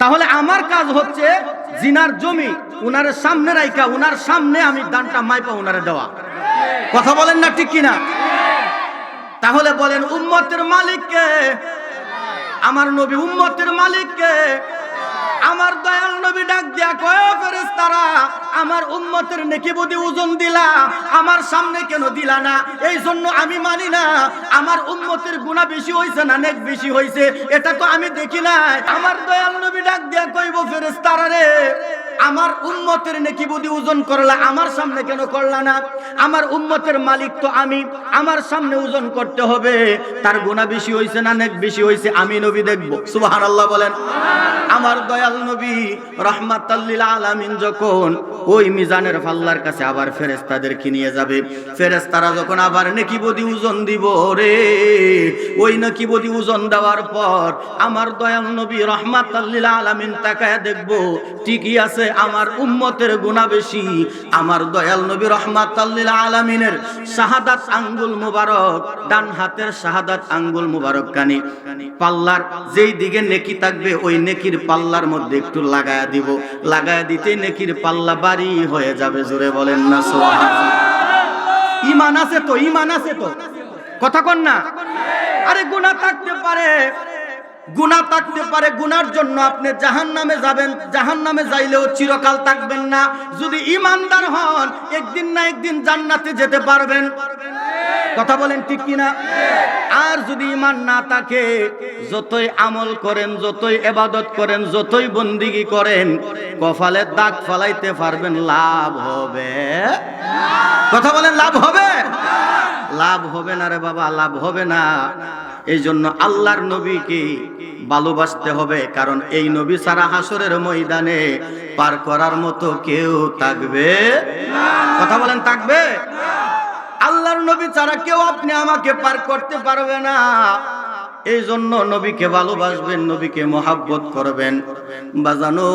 তাহলে আমার কাজ হচ্ছে জিনার জমি উনার সামনে রাইখা, উনার সামনে আমি দানটা মাইপা উনারে দেওয়া। কথা বলেন না ঠিক কিনা? তাহলে বলেন উম্মতের মালিককে? আমার নবী উম্মতের মালিককে? আমার দয়াল নবী ডাক দিয়া কয়, ফেরেশতারা, আমার উম্মতের নেকি বদি ওজন দিলা, আমার সামনে কেন দিলা না? এই জন্য আমি মানি না। আমার উম্মতের গুনাহ বেশি হইছে না নেক বেশি হইছে, এটা তো আমি দেখি নাই। আমার দয়াল নবী ডাক দিয়া কইব, ফেরেশতারা রে, আমার উম্মতের নেকি বদি ওজন করলা, আমার সামনে কেন করলা না? আমার উম্মতের মালিক তো আমি, আমার সামনে ওজন করতে হবে। তার গুনাহ বেশি হইছে না নেক বেশি হইছে, আমি নবী দেখব। সুবহানাল্লাহ বলেন। আমার দয়াল নবী রাহমাতাল লিল আলামিন যখন ওই মিজানের পাল্লার কাছে আবার ফেরেশতাদেরকে নিয়ে যাবে, ফেরেশতারা যখন আবার নেকি বদি ওজন দিব রে, ওই নেকি বদি ওজন দেওয়ার পর আমার দয়াল নবী রাহমাতাল লিল আলামিন তাকায়া দেখব, ঠিকই আছে আমার উম্মতের গুনাহ বেশি। আমার দয়াল নবী রাহমাতাল লিল আলামিনের শাহাদাত আঙ্গুল মুবারক, ডান হাতের শাহাদাত আঙ্গুল মুবারক কানে পাল্লার যেই দিকে নেকি থাকবে, ওই নেকির পাল্লার মধ্যে একটু লাগায়া দিব, লাগায়া দিতে নেকির পাল্লা ভারী হয়ে যাবে। জোরে বলেন না সুবহানাল্লাহ। ঈমান আছে তো? ঈমান আছে তো? কথা কন না? আরে গুনাহ থাকতে পারে, গুনাহ থাকতে পারে, গুনার জন্য আপনি জাহান্নামে যাবেন, জাহান্নামে যাইলেও চিরকাল থাকবেন না। যদি ঈমানদার হন, একদিন না একদিন জান্নাতে যেতে পারবেন। কথা বলেন ঠিক কিনা? আর যদি ঈমান না থাকে, যতই আমল করেন, যতই ইবাদত করেন, যতই বন্দিগি করেন, কপালে দাগ ফালাইতে পারবেন, লাভ হবে? কথা বলেন, লাভ হবে? লাভ হবে না রে বাবা, লাভ হবে না। এই জন্য আল্লাহর নবীকে ভালোবাসতে হবে, কারণ এই নবী ছাড়া হাসরের ময়দানে পার করার মতো কেউ থাকবে না। কথা বলেন, থাকবে? আল্লাহর নবী ছাড়া কেউ আপনি আমাকে পার করতে পারবে না। এই জন্য নবীকে ভালোবাসবেন, নবীকে মহব্বত করবেন। বাজানো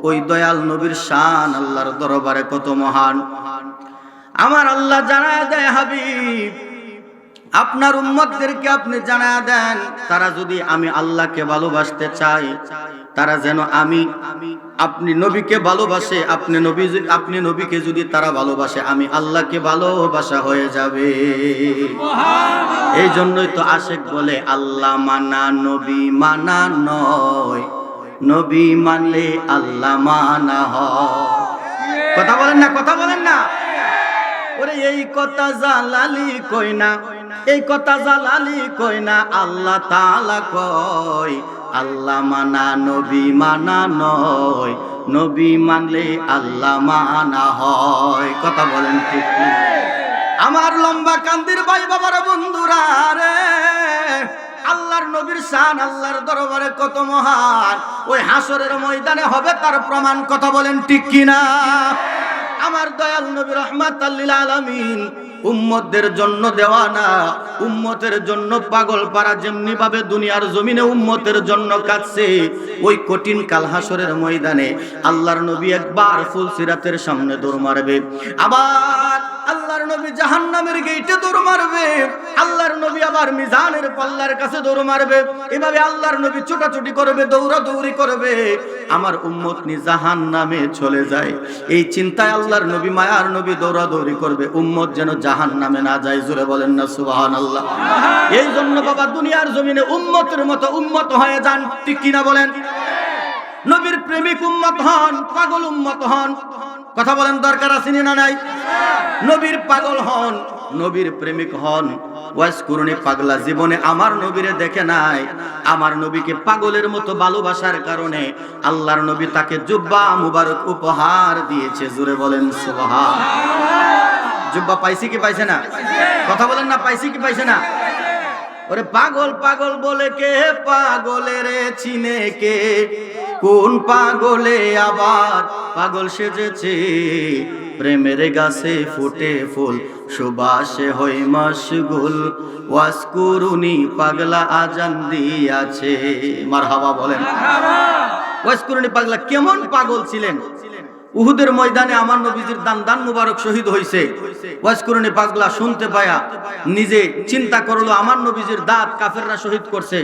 ওই দয়াল নবীর শান আল্লাহর দরবারে কত মহান। আমার আল্লাহ জানায়া দেয়, হাবিব আপনার উম্মতদেরকে আপনি জানায়া দেন, তারা যদি আমি আল্লাহকে ভালোবাসতে চাই, তারা যেন আপনি নবীকে ভালোবাসে, আপনি নবীকে যদি তারা ভালোবাসে, আমি আল্লাহকে ভালোবাসা হয়ে যাবে। এই জন্যই তো আশেক বলে, আল্লাহ মানা নবী মানা নয়, নবী মানলে আল্লাহ মানা হয়। কথা বলেন না, কথা বলেন না। ওরে এই কথা জালালি কই না, এই কথা জালালি কই না, আল্লাহ তাআলা কয় আল্লাহ মানা নবী মানা নয়, নবী মানলে আল্লাহ মানা হয়। কথা বলেন ঠিক কি? আমার লম্বা কান্দির ভাই বাবার বন্ধুরা রে, আল্লাহর নবীর শান আল্লাহর দরবারে কত মহান, ওই হাসরের ময়দানে হবে তার প্রমাণ। কথা বলেন ঠিক কিনা? আমার দয়াল নবী রাহমাতাল লিল আলামিন উম্মতদের জন্য দেওয়ানা, উম্মতের জন্য পাগল পারা, যেমনি ভাবে দুনিয়ার জমিনে উম্মতের জন্য কাঁদছে, ওই কঠিন কাল হাসরের ময়দানে আল্লাহর নবী একবার ফুল সিরাতের সামনে দৌড় মারবে, আবার আল্লাহর নবী জাহান্নামের গেটে দৌড় মারবে, আল্লাহর নবী আবার মিজানের পাল্লার কাছে দৌড় মারবে। এভাবে আল্লাহর নবী ছোটাছুটি করবে, দৌড়াদৌড়ি করবে, আমার উম্মত নি জাহান্নামে চলে যায়। এই চিন্তায় আল্লাহর নবী মায়ার নবী দৌড়াদৌড়ি করবে, উম্মত যেন জাহান্নামে না যায়। জোরে বলেন না সুবহানাল্লাহ। এই জন্য বাবা দুনিয়ার জমিনে উম্মতের মতো উম্মত হয়ে যান, ঠিক কিনা বলেন? নবীর প্রেমিক উম্মত হন, পাগল উম্মত হন। কথা বলেন, দরকার আছে না নাই? নবীর পাগল হন, নবীর প্রেমিক হন। ওয়াইস কুরনি পাগলা জীবনে আমার নবীরে দেখে নাই, আমার নবীকে পাগলের মতো ভালোবাসার কারণে আল্লাহর নবী তাকে জুব্বা মুবারক উপহার দিয়েছে। জোরে বলেন সুবহান। জুব্বা পাইছে কি পাইছে না? কথা বলেন না, পাইছে কি পাইছে না? ওরে পাগল পাগল বলে কে পাগলের চিনে কে, কোন পাগলে আবার পাগল সেজেছে, প্রেমের গাছে ফুটে ফুল সুবাসে হই মশগুল, ওয়াজ কুরুনি পাগলা আজান দিয়াছে। মারহাবা বলেন। ওয়াজ কুরুনি পাগলা কেমন পাগল ছিলেন? উহুদের ময়দানে আমার নবীজির দান মুবারক শহীদ হইছে। ওয়াজ কুরুনি পাগলা শুনতে পায়া নিজে চিন্তা করলো, আমার নবীজির দাঁত কাফেররা শহীদ করছে,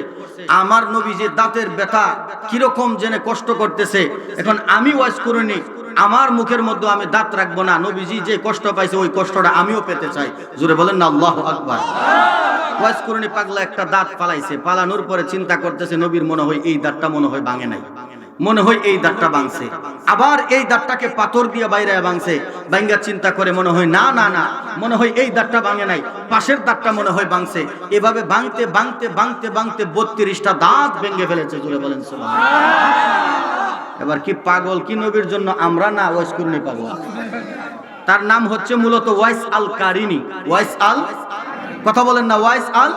আমার নবীজির দাঁতের ব্যথা কিরকম জেনে কষ্ট করতেছে, এখন আমি ওয়াজ কুরুনি আমার মুখের মধ্যে আমি দাঁত রাখবো না, নবীজি যে কষ্ট পাইছে ওই কষ্টটা আমিও পেতে চাই। জোরে বলেন না আল্লাহু আকবার। ওয়াজ কুরুনি পাগলা একটা দাঁত পালাইছে, পালানোর পরে চিন্তা করতেছে নবীর মনে হয় এই দাঁতটা মনে হয় ভাঙে নাই, মনে হয় এই দাঁতটা ভাঙছে, আবার এই দাঁতটাকে পাথর দিয়ে বাইরে ভাঙছে, ভাঙ্গা চিন্তা করে মনে হয় না না না, মনে হয় এই দাঁতটা ভাঙে নাই, পাশের দাঁতটা মনে হয় ভাঙছে। এভাবে ভাঙতে ভাঙতে ভাঙতে ভাঙতে 32টা দাঁত ভেঙে ফেলেছে। জোরে বলেন সুবহানাল্লাহ। এবার কি পাগল কি নবীর জন্য আমরা না ওয়াইস কুরনি পাগল? তার নাম হচ্ছে মূলত ওয়াইস আল কারিনী। ওয়াইস আল, কথা বলেন না, ওয়াইস আল,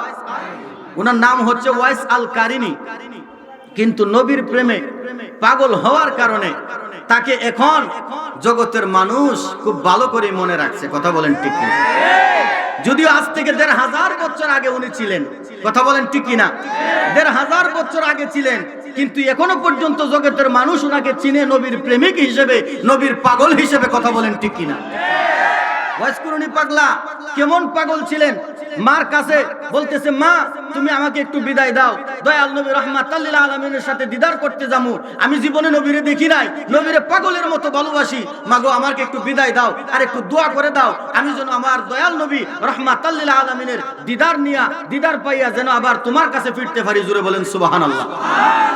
ওনার নাম হচ্ছে ওয়াইস আল কারিনী। কিন্তু নবীর প্রেমে পাগল হওয়ার কারণে তাকে এখন জগতের মানুষ খুব ভালো করে মনে রাখছে। কথা বলেন ঠিক কিনা? যদিও আজ থেকে 1500 বছর আগে উনি ছিলেন। কথা বলেন ঠিক কিনা? 1500 বছর আগে ছিলেন, কিন্তু এখনো পর্যন্ত জগতের মানুষ ওনাকে চিনে নবীর প্রেমিক হিসেবে, নবীর পাগল হিসেবে। কথা বলেন ঠিক কিনা? ওয়াইস কুরুনি পাগলা কেমন পাগল ছিলেন? মার কাছে বলতেছে, মা তুমি আমাকে একটু বিদায় দাও, দয়াল নবী রাহমাতাল লিল আলামিনের সাথে দিদার করতে যাবো, আমি জীবনে নবীরে দেখি নাই, নবীরে পাগলের মতো ভালোবাসি, মাগো আমাকে একটু বিদায় দাও, আর একটু দোয়া করে দাও, আমি যেন আমার দয়াল নবী রাহমাতাল লিল আলামিনের দিদার পাইয়া যেন আবার তোমার কাছে ফিরতে পারি। জোরে বলেন সুবহানাল্লাহ।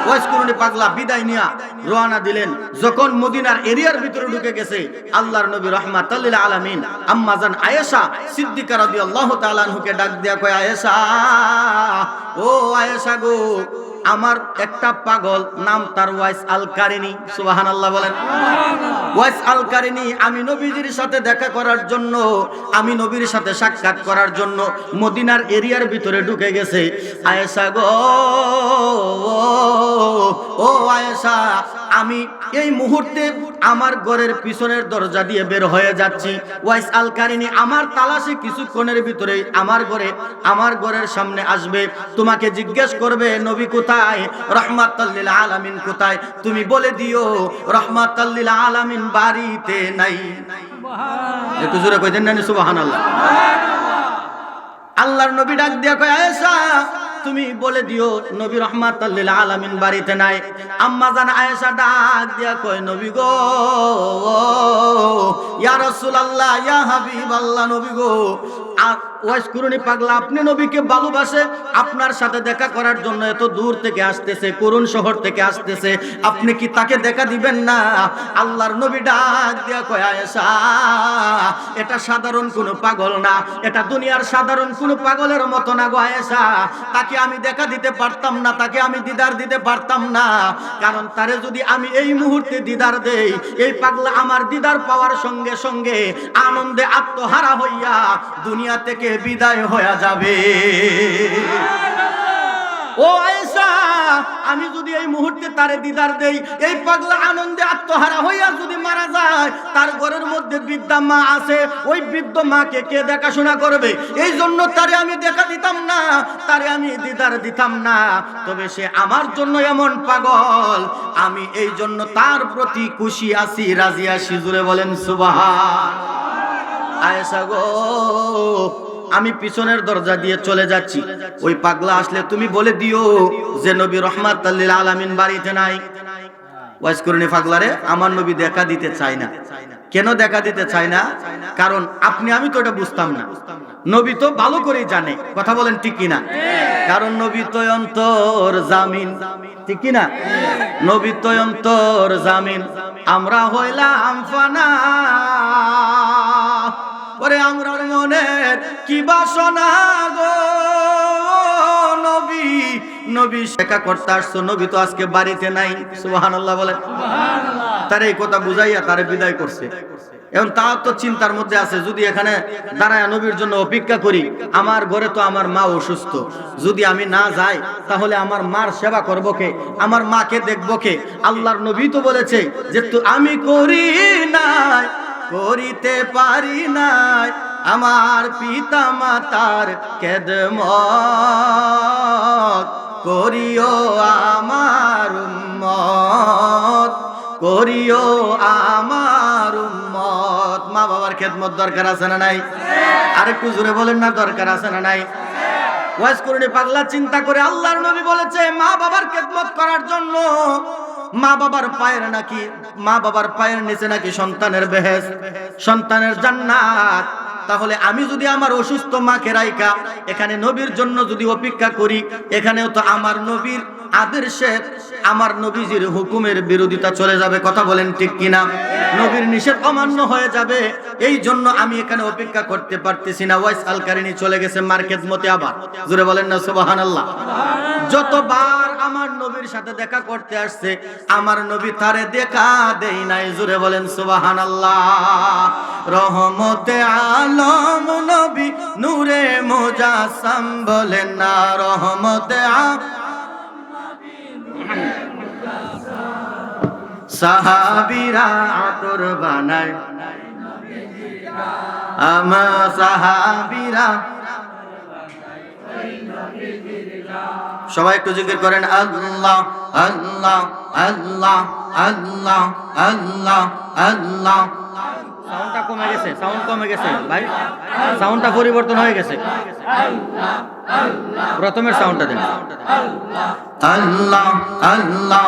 ওয়াইস কুরুনি পাগলা বিদায় নিয়া রওনা দিলেন। যখন মদিনার এরিয়ার ভিতরে ঢুকে গেছে, আল্লাহর নবী রাহমাতাল লিল আলামিন আম্মা জান আয়েশা সিদ্দিকা রাদিয়াল্লাহু তাআলা আনহুকে ডাক দিয়া কয়, আয়েশা, ও আয়েশা গো, আমার একটা পাগল, নাম তার ওয়াইস আল কারিনী। সুবহানাল্লাহ বলেন। ওয়াইস আল কারিনী আমি নবীজির সাথে দেখা করার জন্য, আমি নবীর সাথে সাক্ষাৎ করার জন্য মদিনার এরিয়ার ভিতরে ঢুকে গেছে। আয়েশা গো, ও আয়েশা, আমি এই মুহূর্তে আমার ঘরের পিছনের দরজা দিয়ে বের হয়ে যাচ্ছি। ওয়াইস আল কারিনী আমার তালাশে কিছুক্ষণের ভিতরে আমার ঘরের সামনে আসবে, তোমাকে জিজ্ঞেস করবে নবী কোথায়, রাহমাতাল লিল আলামিন কোথায়, তুমি বলে দিও রাহমাতাল লিল আলামিন বাড়িতে নাই। একটু জোরে কই দেন না সুবহানাল্লাহ। আল্লাহর নবী ডাক দিয়া কয়, আয়েশা তুমি বলে দিও নবী রাহমাতাল লিল আলামিন বাড়িতে নাই। আম্মা জান আয়েশা ডাক দিয়া কয়, নবী গো, ইয়া রাসূলুল্লাহ, ইয়া হাবিবাল্লাহ, নবী গো, ওয়াইস করুনি পাগলা, আপনি নবীকে ভালোবাসে, আপনার সাথে দেখা করার জন্য এত দূর থেকে আসতেছে, করুণ শহর থেকে আসতেছে, আপনি কি তাকে দেখা দিবেন না? আল্লাহর নবী ডাক দিয়া কয়, আয়েশা, এটা সাধারণ কোনো পাগল না, এটা দুনিয়ার সাধারণ কোনো পাগলের মতো না গো আয়েশা। তাকে আমি দেখা দিতে পারতাম না, তাকে আমি দিদার দিতে পারতাম না, কারণ তারে যদি আমি এই মুহূর্তে দিদার দেই, এই পাগলা আমার দিদার পাওয়ার সঙ্গে সঙ্গে আনন্দে আত্মহারা হইয়া দুনিয়া থেকে বিদায় হয়ে যাবে। ও আয়েশা, আমি যদি এই মুহূর্তে তারে দিদার দেই, এই পাগলা আনন্দে আত্মহারা হইয়া যদি মারা যায়, তার ঘরের মধ্যে বৃদ্ধা মা আছে, ওই বৃদ্ধ মাকে কে দেখাশোনা করবে? এই জন্য তারে আমি দেখা দিতাম না, তারে আমি দিদার দিতাম না। তবে সে আমার জন্য এমন পাগল, আমি এই জন্য তার প্রতি খুশি আছি, রাজি আছি। জুড়ে বলেন সুবহান। আয়েশা গো, আমি পিছনের দরজা দিয়ে চলে যাচ্ছি, ওই পাগলা আসলে তুমি বলে দিও যে নবী রাহমাতুল লিল আলামিন বাড়িতে নাই। ওয়াইস করুনি পাগলারে, আমার নবী দেখা দিতে চায় না। কেন দেখা দিতে চায় না? কারণ আপনি আমি তো এটা বুঝতাম না, নবী তো ভালো করেই জানে। কথা বলেন ঠিক কিনা? কারণ নবী তো অন্তর জামিন, ঠিক কিনা? নবী তো অন্তর জামিন, আমরা হইলাম ফানা। ওরে আমরার মনের কি বাসনা গো, নবী নবী দেখা করতে আসছো, নবী তো আজকে বাড়িতে নাই। সুবহানাল্লাহ বলে। তার এই কথা বুঝাইয়া তারে বিদায় করছে। এখন তার তো চিন্তার মধ্যে আছে, যদি এখানে দাঁড়ায় নবীর জন্য অপেক্ষা করি, আমার ঘরে তো আমার মা অসুস্থ, যদি আমি না যাই তাহলে আমার মার সেবা করবো কে, আমার মাকে দেখবো কে? আল্লাহর নবী তো বলেছে যে আমি করি নাই, করিতে পারি নাই আমার পিতা মাতার খেদমত, করিও আমার উম্মত, করিও আমার উম্মত। মা বাবার খেদমত দরকার আছে না নাই? আরেকটু জোরে বলেন না, দরকার আছে না নাই? ওয়াইস করুনি পাগলা চিন্তা করে আল্লাহর নবী বলেছে মা বাবার খেদমত করার জন্য। মা বাবার পায়ের নাকি, মা বাবার পায়ের নিচে নাকি সন্তানের বেহেশত, সন্তানের জান্নাত। তাহলে আমি যদি আমার অসুস্থ মাকে রাইখা এখানে নবীর জন্য যদি অপেক্ষা করি, এখানেও তো আমার নবীর আদর্শের, আমার নবীজির হুকুমের বিরোধিতা চলে যাবে। কথা বলেন ঠিক কিনা? নবীর নিষেধ অমান্য হয়ে যাবে। এই জন্য আমি এখানে অপেক্ষা করতে পারতেছি না। ওয়াইস আল কারিনী চলে গেছে মার খেদমতে। আবার জোরে বলেন না সুবহানাল্লাহ। যতবার আমার নবীর সাথে দেখা করতে আসছে, আমার নবী তারে দেখা দেই নাই। জোরে বলেন সুবহানাল্লাহ। রহমতে আলম নবী নূরে মুজাসসাম, বলেন না রহমতে সাহাবীরা আতর বানায়, আমার সাহাবীরা। সবাই একটু জিকির করেন আল্লাহ আল্লাহ আল্লাহ আল্লাহ আল্লাহ আল্লাহ। সাউন্ডটা কমে গেছে, সাউন্ড কমে গেছে ভাই, সাউন্ডটা পরিবর্তন হয়ে গেছে। প্রথমের সাউন্ডটা দেন। আল্লাহ আল্লাহ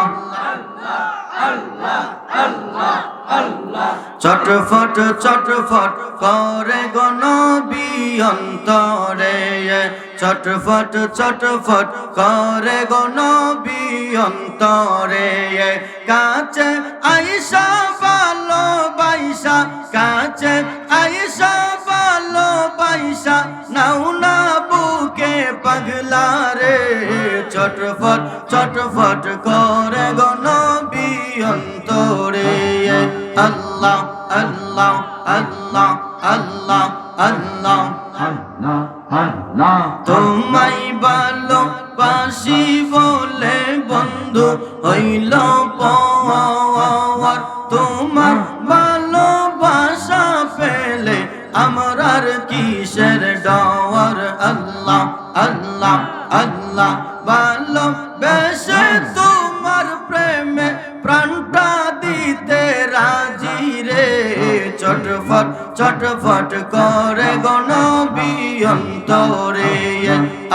চটফট চটফট করে গনবী অন্তরে, চটফট চটফট করে গনবী অন্তরে। কাছে আয়েশা ভালোবাসা, কাছে আয়েশা ভালোবাসা, নাও না বুকে পাগলা রে। চটফট চটফট করে গনবী অন্তরে। আল্লাহ আল্লাহ আল্লাহ আল্লাহ আল্লাহ আল্লাহ। তোমায় ভালোবাসি বলে বন্ধু হইল পর, তোমার ভালোবাসা পেলে আমার আর কিসের ডর। আল্লাহ আল্লাহ আল্লাহ ভালোবেসে তোমার প্রেমে প্রাণটা দিতে রাজি রে। চটফট চটফট করে গনবী অন্তরে।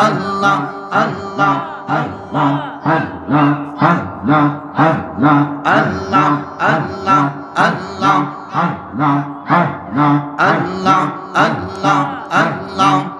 আল্লাহ আল্লাহ আল্লাহ আল্লাহ আল্লাহ আল্লাহ আল্লাহ আল্লাহ আল্লাহ আল্লাহ আল্লাহ আল্লাহ আল্লাহ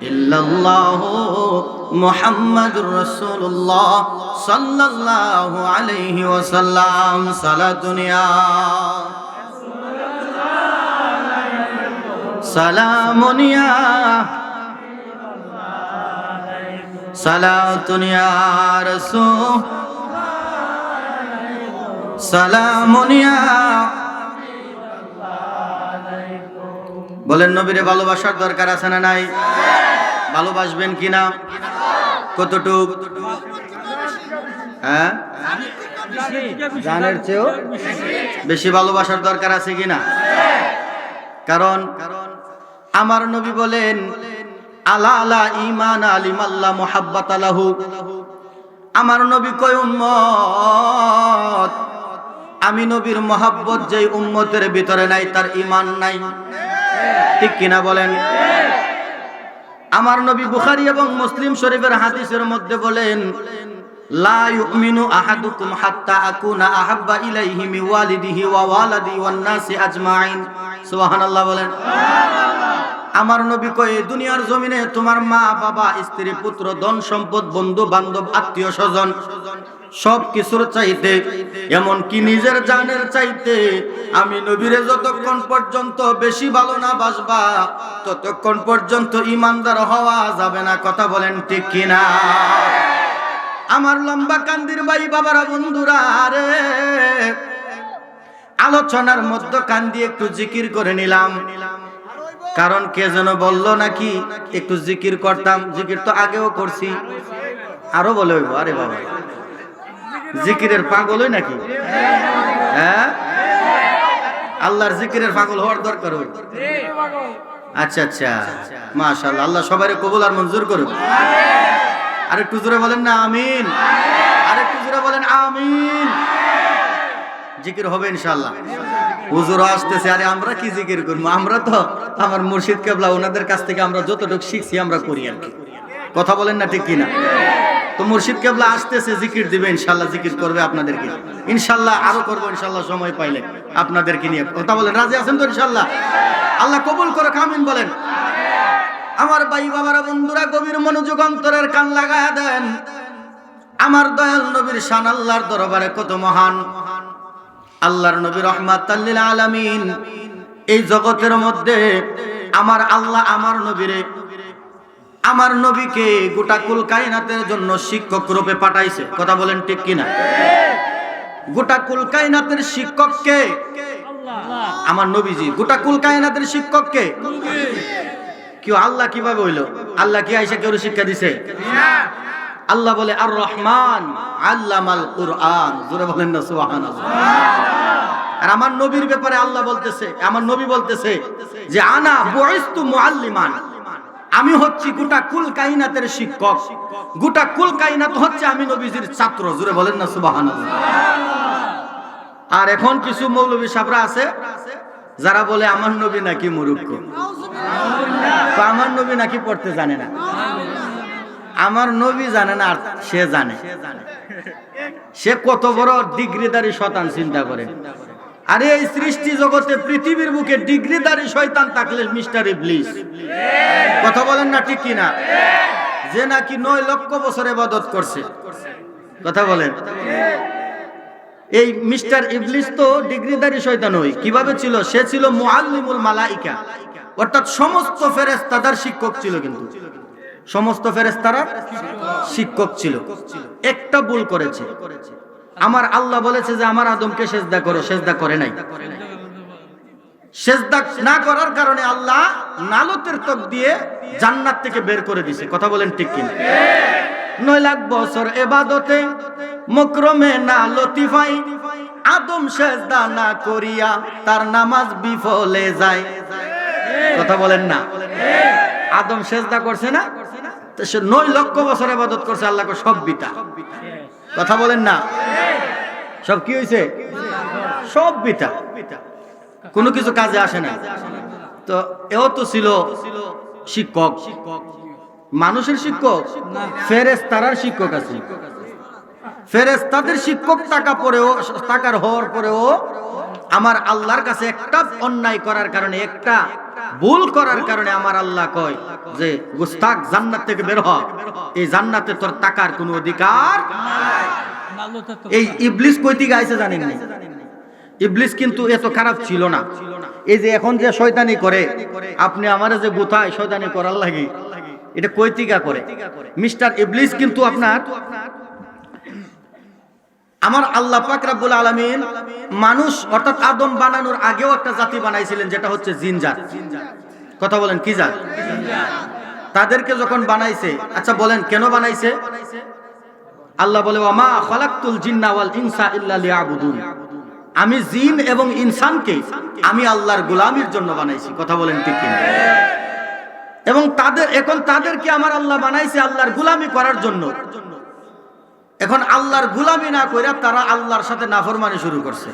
ইল্লাল্লাহু মুহাম্মাদুর রাসূলুল্লাহ সাল্লাল্লাহু আলাইহি ওয়াসাল্লাম। সালাতুন ইয়া সালামুন ইয়া সালাতুন ইয়া রাসূল সালামুন ইয়া। বলেন নবীরে ভালোবাসার দরকার আছে না নাই? ভালোবাসবেন কিনা? কতটুক? হ্যাঁ, জানের চেয়েও বেশি ভালোবাসার দরকার আছে কিনা? কারণ আমার নবী বলেন আলা আলা ঈমান আলিমাল্লাহ মুহাব্বাত লাহু। আমার নবী কয় উম্মত, আমি নবীর মহব্বত যেই উম্মতের ভিতরে নাই তার ঈমান নাই। ঠিক কিনা বলেন? আমার নবী বুখারী এবং মুসলিম শরীফের হাদিসের মধ্যে বলেন লা ইউমিনু আহাদুকুম হাত্তা আকুনা আহাব্বা ইলাইহি মিন ওয়ালিদিহি ওয়া ওয়ালাদিহি ওয়ান নাসি আজমাইন। সুবহানাল্লাহ বলেন। আমার নবী কয় দুনিয়ার জমিনে তোমার মা বাবা স্ত্রী পুত্র ধন সম্পদ বন্ধু বান্ধব আত্মীয় স্বজন সব কিছুর চাইতে এমন কি নিজের জানের চাইতে আমি নবীরে যতক্ষণ পর্যন্ত বেশি ভালো না বাসবা ততক্ষণ পর্যন্ত ঈমানদার হওয়া যাবে না। কথা বলেন ঠিক কিনা? আমার লম্বা কান্দির ভাই বাবারা বন্ধুরা রে, আলোচনার মধ্যে কান্দি একটু জিকির করে নিলাম। কারণ কে যেন বললো নাকি একটু জিকির করতাম। জিকির তো আগেও করছি, আরো বলে হইব। আরে বাবা, জিকিরের পাগল হই নাকি? হ্যাঁ, আল্লাহর জিকিরের পাগল হওয়ার দরকার হই। আচ্ছা আচ্ছা, মাশাআল্লাহ। আল্লাহ সবারে কবুল আর মঞ্জুর করুন। আর একটু জোরে বলেন না আমিন। আর একটু জোরে বলেন আমিন। জিকির হবে ইনশাআল্লাহ। হুজুর আসতেছে। আরে আমরা কি জিকির করবো? আমরা তো আমার মুর্শিদ কেবলা ওনাদের কাছ থেকে আমরা যতটুকু শিখছি আমরা করি আর কি। কথা বলেন না ঠিক কিনা? তো মুর্শিদ কেবলা আসতেছে, জিকির দিবে ইনশাআল্লাহ, জিকির করবে আপনাদেরকে ইনশাআল্লাহ। আরো করবো ইনশাআল্লাহ সময় পাইলে আপনাদেরকে নিয়ে। কথা বলেন, রাজি আছেন তো ইনশাআল্লাহ? আল্লাহ কবুল করে, আমিন বলেন। আমার ভাই বাবারা বন্ধুরা, গভীর মনোযোগ অন্তরের কান লাগায়া দেন। আমার দয়াল নবীর শান আল্লাহর দরবারে কত মহান। আল্লাহর নবী রাহমাতাল লিল আলামিন। এই জগতের মধ্যে আমার আল্লাহ আমার নবীকে গোটা কুল কায়নাতের জন্য শিক্ষক রূপে পাঠাইছে। কথা বলেন ঠিক কিনা? গোটা কুল কায়নাতের শিক্ষক কে? আমার নবীজি। গোটা কুল কায়নাতের শিক্ষক কে? কি আল্লাহ কিভাবে হইলো? আল্লাহ কি আয়েশা কেউ শিক্ষা দিছে? আল্লাহ বলে আর রহমান আল্লামাল কুরআন। জোরে বলেন না সুবহানাল্লাহ। আর আমার নবীর ব্যাপারে আল্লাহ বলতেছে, আমার নবী বলতেছে যে আনা বুইস্তু মুআল্লিমান, আমি হচ্ছি গোটা কুল কায়নাতের শিক্ষক। গোটা কুল কায়নাত হচ্ছে আমি নবীজির ছাত্র। জোরে বলেন না সুবহানাল্লাহ। আর এখন কিছু মৌলভী সাহেবরা আছে যারা বলে আমার নবী নাকি মূর্খ, আমার নবী নাকি পড়তে জানে না। আমার নবী জানে না, আর সে জানে। সে কত বড় ডিগ্রিদারি শয়তান, চিন্তা করে। আরে এই সৃষ্টি জগতে পৃথিবীর বুকে ডিগ্রিদারি শয়তান থাকলে মিস্টার ইবলিস। কথা বলেন না ঠিক কিনা? যে নাকি 9 লক্ষ বছর ইবাদত করছে। কথা বলেন। এই মিস্টার ইবলিস তো ডিগ্রিদারি শয়তান হই কিভাবে ছিল? সে ছিল মুআল্লিমুল মালাইকা, অর্থাৎ সমস্ত ফেরেশতাদের শিক্ষক ছিল। কিন্তু সমস্ত ফেরেশতারা শিক্ষক ছিল। একটা ভুল করেছে। আমার আল্লাহ বলেছে যে আমার আদমকে সেজদা করো, সেজদা করে নাই। সেজদা না করার কারণে আল্লাহ নালতের ত্বক দিয়ে জান্নাত থেকে বের করে দিয়েছে। কথা বলেন ঠিক কিনা? 9 লাখ বছর ইবাদতে মকরমে না লতিফাই, আদম সেজদা না করিয়া তার নামাজ বিফলে যায়। কথা বলেন না? আদম সেজদা করছে না, তো সে 9 লক্ষ বছর ইবাদত করছে, আল্লাহকে সব বিতা। কথা বলেন না? সব কি হয়েছে? সব বিতা, কোনো কিছু কাজে আসে না। তো এও তো ছিল শিক্ষক, মানুষের শিক্ষক, ফেরেশতার শিক্ষক আছে। ফেরেশতাদের শিক্ষক টাকার হওয়ার পরেও আমার আল্লাহর কাছে একটা অন্যায় করার কারণে, একটা ভুল করার কারণে আমার আল্লাহ কয় যে গুস্তাখ জান্নাত থেকে বের হ, এই জান্নাতে তোর টাকার কোনো অধিকার নাই। এই ইবলিস কই থেকে আইছে জানেন না? ইবলিস কিন্তু এত খারাপ ছিল না। এই যে এখন যে শয়তানি করে, আপনি আমারে যে গুথায় শয়তানি করার লাগি, এটা কই থেকে করে? মিস্টার ইবলিস কিন্তু আপনার আমার আল্লাহ পাক রব্বুল আলামিন মানুষ অর্থাৎ আদম বানানোর আগেও একটা জাতি বানাইছিলেন, যেটা হচ্ছে জিন জাত। কথা বলেন, কি জাত? তাদেরকে যখন বানাইছে, আচ্ছা বলেন কেন বানাইছে? আল্লাহ বলে ওয়ামা খালাকতুল জিন্না ওয়াল ইনসা ইল্লা লিয়াবুদুন, আমি জিন এবং ইনসানকে আমি আল্লাহর গোলামির জন্য বানাইছি। কথা বলেন ঠিক কিনা? এবং তাদেরকে আমার আল্লাহ বানাইছে আল্লাহর গোলামি করার জন্য। এখন আল্লাহর গোলামি না কইরা তারা আল্লাহর সাথে নাফরমানি শুরু করছে।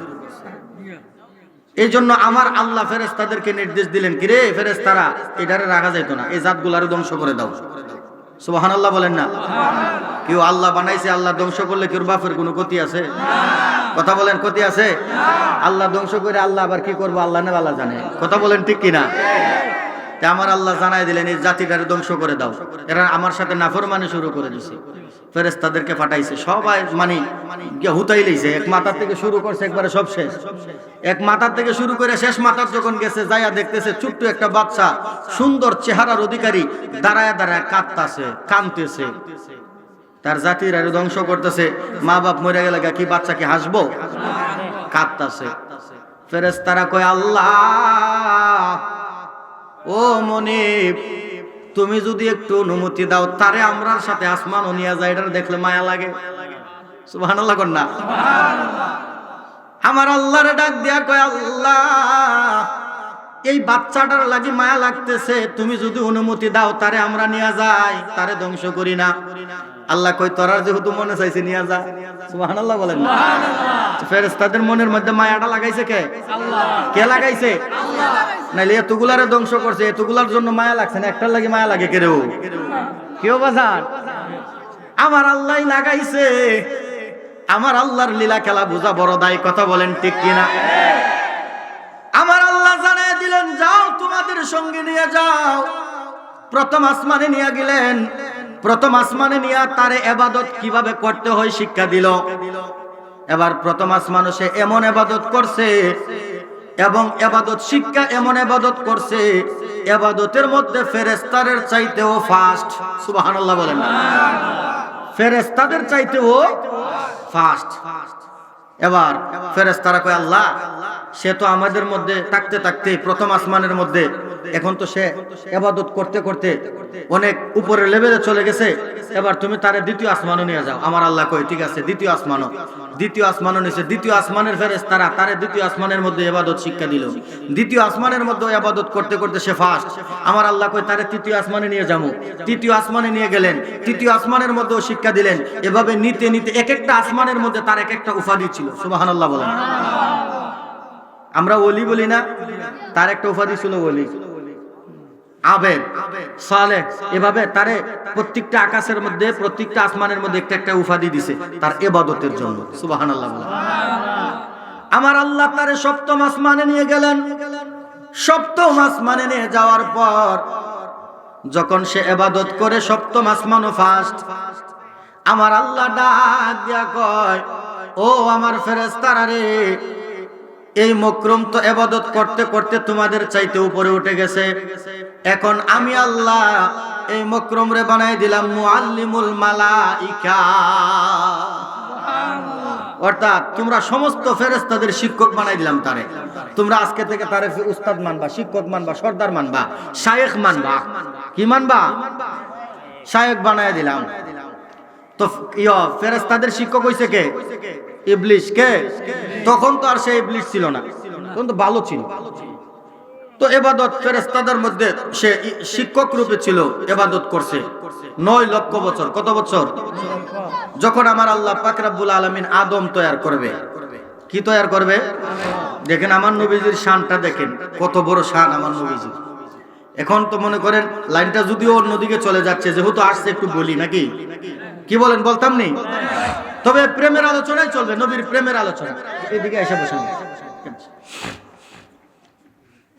এই জন্য আমার আল্লাহ ফেরেশতাদেরকে নির্দেশ দিলেন, কিরে ফেরেশতারা, এটারে রাখা যাইত না, এই জাতগুলারে ধ্বংস করে দাও। সুবহানাল্লাহ বলেন না? কেউ আল্লাহ বানাইছে, আল্লাহ ধ্বংস করলে কেউ বাপের কোনো ক্ষতি আছে? কথা বলেন, ক্ষতি আছে? আল্লাহ ধ্বংস করে আল্লাহ আবার কি করবো আল্লাহ না আল্লাহ জানে। কথা বলেন ঠিক কিনা? আমার আল্লাহ জানাই দিলেন এই জাতিটারে ধ্বংস করে দাও, এরা আমার সাথে নাফরমানি শুরু করে দিছে। ফেরেশতাদেরকে পাঠাইছে, সবাই মানে হুতাই লইছে, এক মাথার থেকে শুরু করছে একবারে সব শেষ। এক মাথার থেকে শুরু করে শেষ মাথার যখন গেছে, যাইয়া দেখতেছে ছোট্ট একটা বাচ্চা সুন্দর চেহারার অধিকারী দাঁড়ায় দাঁড়ায় কাঁদতেছে, কাঁদতেছে, তার জাতির আর ধ্বংস করতেছে। মা বাপ মরে গেলে কি বাচ্চা কি হাসবো? কাঁদতেছে। ফেরেশতারা কয়, আল্লাহ ও মনিব, তুমি যদি একটু অনুমতি দাও, তারে আমরার সাথে আসমান নিয়ে যায়, এটা দেখলে মায়া লাগে। সুবহানাল্লাহ কর না? আমার আল্লাহরে ডাক দিয়া কয়, আল্লাহ এই বাচ্চাটার লাগি মায়া লাগতেছে, তুমি যদি অনুমতি দাও তারে আমরা নিয়ে যাই, তারে ধ্বংস করি না। আল্লাহ কই, তোরার যেহেতু মনে চাইছে নিয়ে যা। সুবহানাল্লাহ বলেন না? ফেরেশতাদের মনের মধ্যে মায়াটা লাগাইছে কে? আল্লাহ। কে লাগাইছে? আল্লাহ। নাইলে এতগুলারে ধ্বংস করছে, এতগুলার জন্য মায়া লাগছে না, একটার লাগি মায়া লাগে কেউ? কেউ বাজান? আমার আল্লাহই লাগাইছে। আমার আল্লাহর লীলা খেলা বোঝা বড় দায়। কথা বলেন ঠিক কিনা? আমার আল্লাহ জানায় দিলেন, যাও তোমাদের সঙ্গে নিয়ে যাও। প্রথম আসমানে নিয়ে গেলেন, প্রথম আসমানে নিয়ে তারে ইবাদত কিভাবে করতে হয় শিক্ষা দিল। এবার প্রথম আসমানে সে এমন ইবাদত করছে এবং ইবাদত শিক্ষা এমন ইবাদত করছে, ইবাদতের মধ্যে ফেরেশতাদের চাইতেও ফাস্ট। সুবহানাল্লাহ বলেন না? ফেরেশতাদের চাইতেও ফাস্ট। এবার ফেরেশতারা কয়, আল্লাহ সে তো আমাদের মধ্যে থাকতে থাকতে প্রথম আসমানের মধ্যে, এখন তো সে ইবাদত করতে করতে অনেক উপরের লেভেলে চলে গেছে, এবার তুমি তারে দ্বিতীয় আসমানে নিয়ে যাও। আমার আল্লাহ কয়, ঠিক আছে, দ্বিতীয় আসমানও নিছে। দ্বিতীয় আসমানের ফেরেশতারা তারে দ্বিতীয় আসমানের মধ্যে ইবাদত শিক্ষা দিল। দ্বিতীয় আসমানের মধ্যে ইবাদত করতে করতে সে ফাস্ট। আমার আল্লাহ কয়, তারে তৃতীয় আসমানে নিয়ে যাবো। তৃতীয় আসমানে নিয়ে গেলেন, তৃতীয় আসমানের মধ্যেও শিক্ষা দিলেন। এভাবে নিতে নিতে এক একটা আসমানের মধ্যে তার এক একটা উপাধি ছিল। সুবহানাল্লাহ বলেন। আমরা ওলি বলি না? তার একটা উপাধি ছিল ওলি, আবেদ, সালেহ। এভাবে তারে প্রত্যেকটা আকাশের মধ্যে, প্রত্যেকটা আসমানের মধ্যে একটা একটা উপাধি দিছে তার ইবাদতের জন্য। সুবহানাল্লাহ বলেন। আমার আল্লাহ তারে সপ্তম আসমানে নিয়ে গেলেন। সপ্তম আসমানে নিয়ে যাওয়ার পর যখন সে ইবাদত করে সপ্তম আসমানও ফাস্ট, আমার আল্লাহ ডাক দিয়া কয়, ও আমার ফেরেশতারা রে, এই মকরুম তো ইবাদত করতে করতে তোমাদের চাইতে উপরে উঠে গেছে। এখন আমি আল্লাহ এই মকরুম রে বানাই দিলাম মুআল্লিমুল মালাইকা। অর্থাৎ তোমরা সমস্ত ফেরেশতাদের শিক্ষক বানাই দিলাম তারে। তোমরা আজকে থেকে তারে উস্তাদ মানবা, শিক্ষক মানবা, সর্দার মানবা, শায়েখ মানবা। কি মানবা? শায়েখ বানাই দিলাম। তো ফেরেশতাদের শিক্ষক হইছে কে? ইবলিস। কে? তখন তো আর সে ইবলিস ছিল না, তখন তো ভালো ছিল। তো ইবাদত ফেরেশতাদের মধ্যে সে শিক্ষক রূপে ছিল, ইবাদত করছে 9 লক্ষ বছর। কত বছর? যখন আমার আল্লাহ পাক রব্বুল আলামিন আদম তৈয়ার করবে, কি তৈয়ার করবে? দেখেন আমার নবীজির শানটা, দেখেন কত বড় শান আমার নবীজির। এখন তো মনে করেন লাইনটা যদিও অন্যদিকে চলে যাচ্ছে, যেহেতু আসছে একটু বলি নাকি? কি বলেন? বলতাম নি? তবে প্রেমের আলোচনায় চলবে, নবীর প্রেমের আলোচনা। এইদিকে এসে বসেন।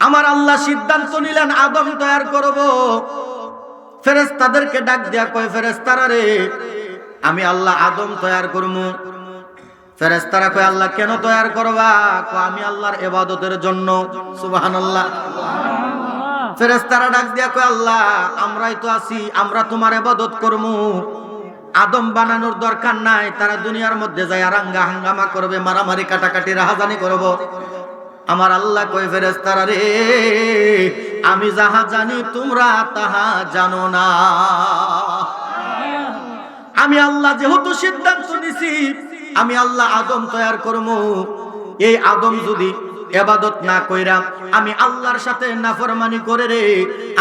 আমার আল্লাহ সিদ্ধান্ত নিলেন আদম তৈরি করব। ফেরেশতাদেরকে ডাক দিয়া কয়, ফেরেশতারা রে, আমি আল্লাহ আদম তৈরি করব। ফেরেশতারা কয়, আল্লাহ কেন তৈরি করবা? কয়, আমি আল্লাহর ইবাদতের জন্য। সুবহানাল্লাহ। ফেরেশতারা ডাক দিয়া কয়, আল্লাহ আমরাই তো আছি, আমরা তোমার ইবাদত করব। আদম বানানোর দরকার নাই, তারা দুনিয়ার মধ্যে যায় রাঙ্গা হাঙ্গামা করবে, মারামারি কাটাকাটি রাহাজানি করব। আমার আল্লাহ কয়, ফেরেশতারা রে, আমি যাহা জানি তোমরা তাহা জানো না। আমি আল্লাহ যেহেতু সিদ্ধান্ত নিছি, আমি আল্লাহ আদম তৈরি করব। এই আদম যদি ইবাদত না কইরা আমি আল্লাহর সাথে নাফরমানি করে রে,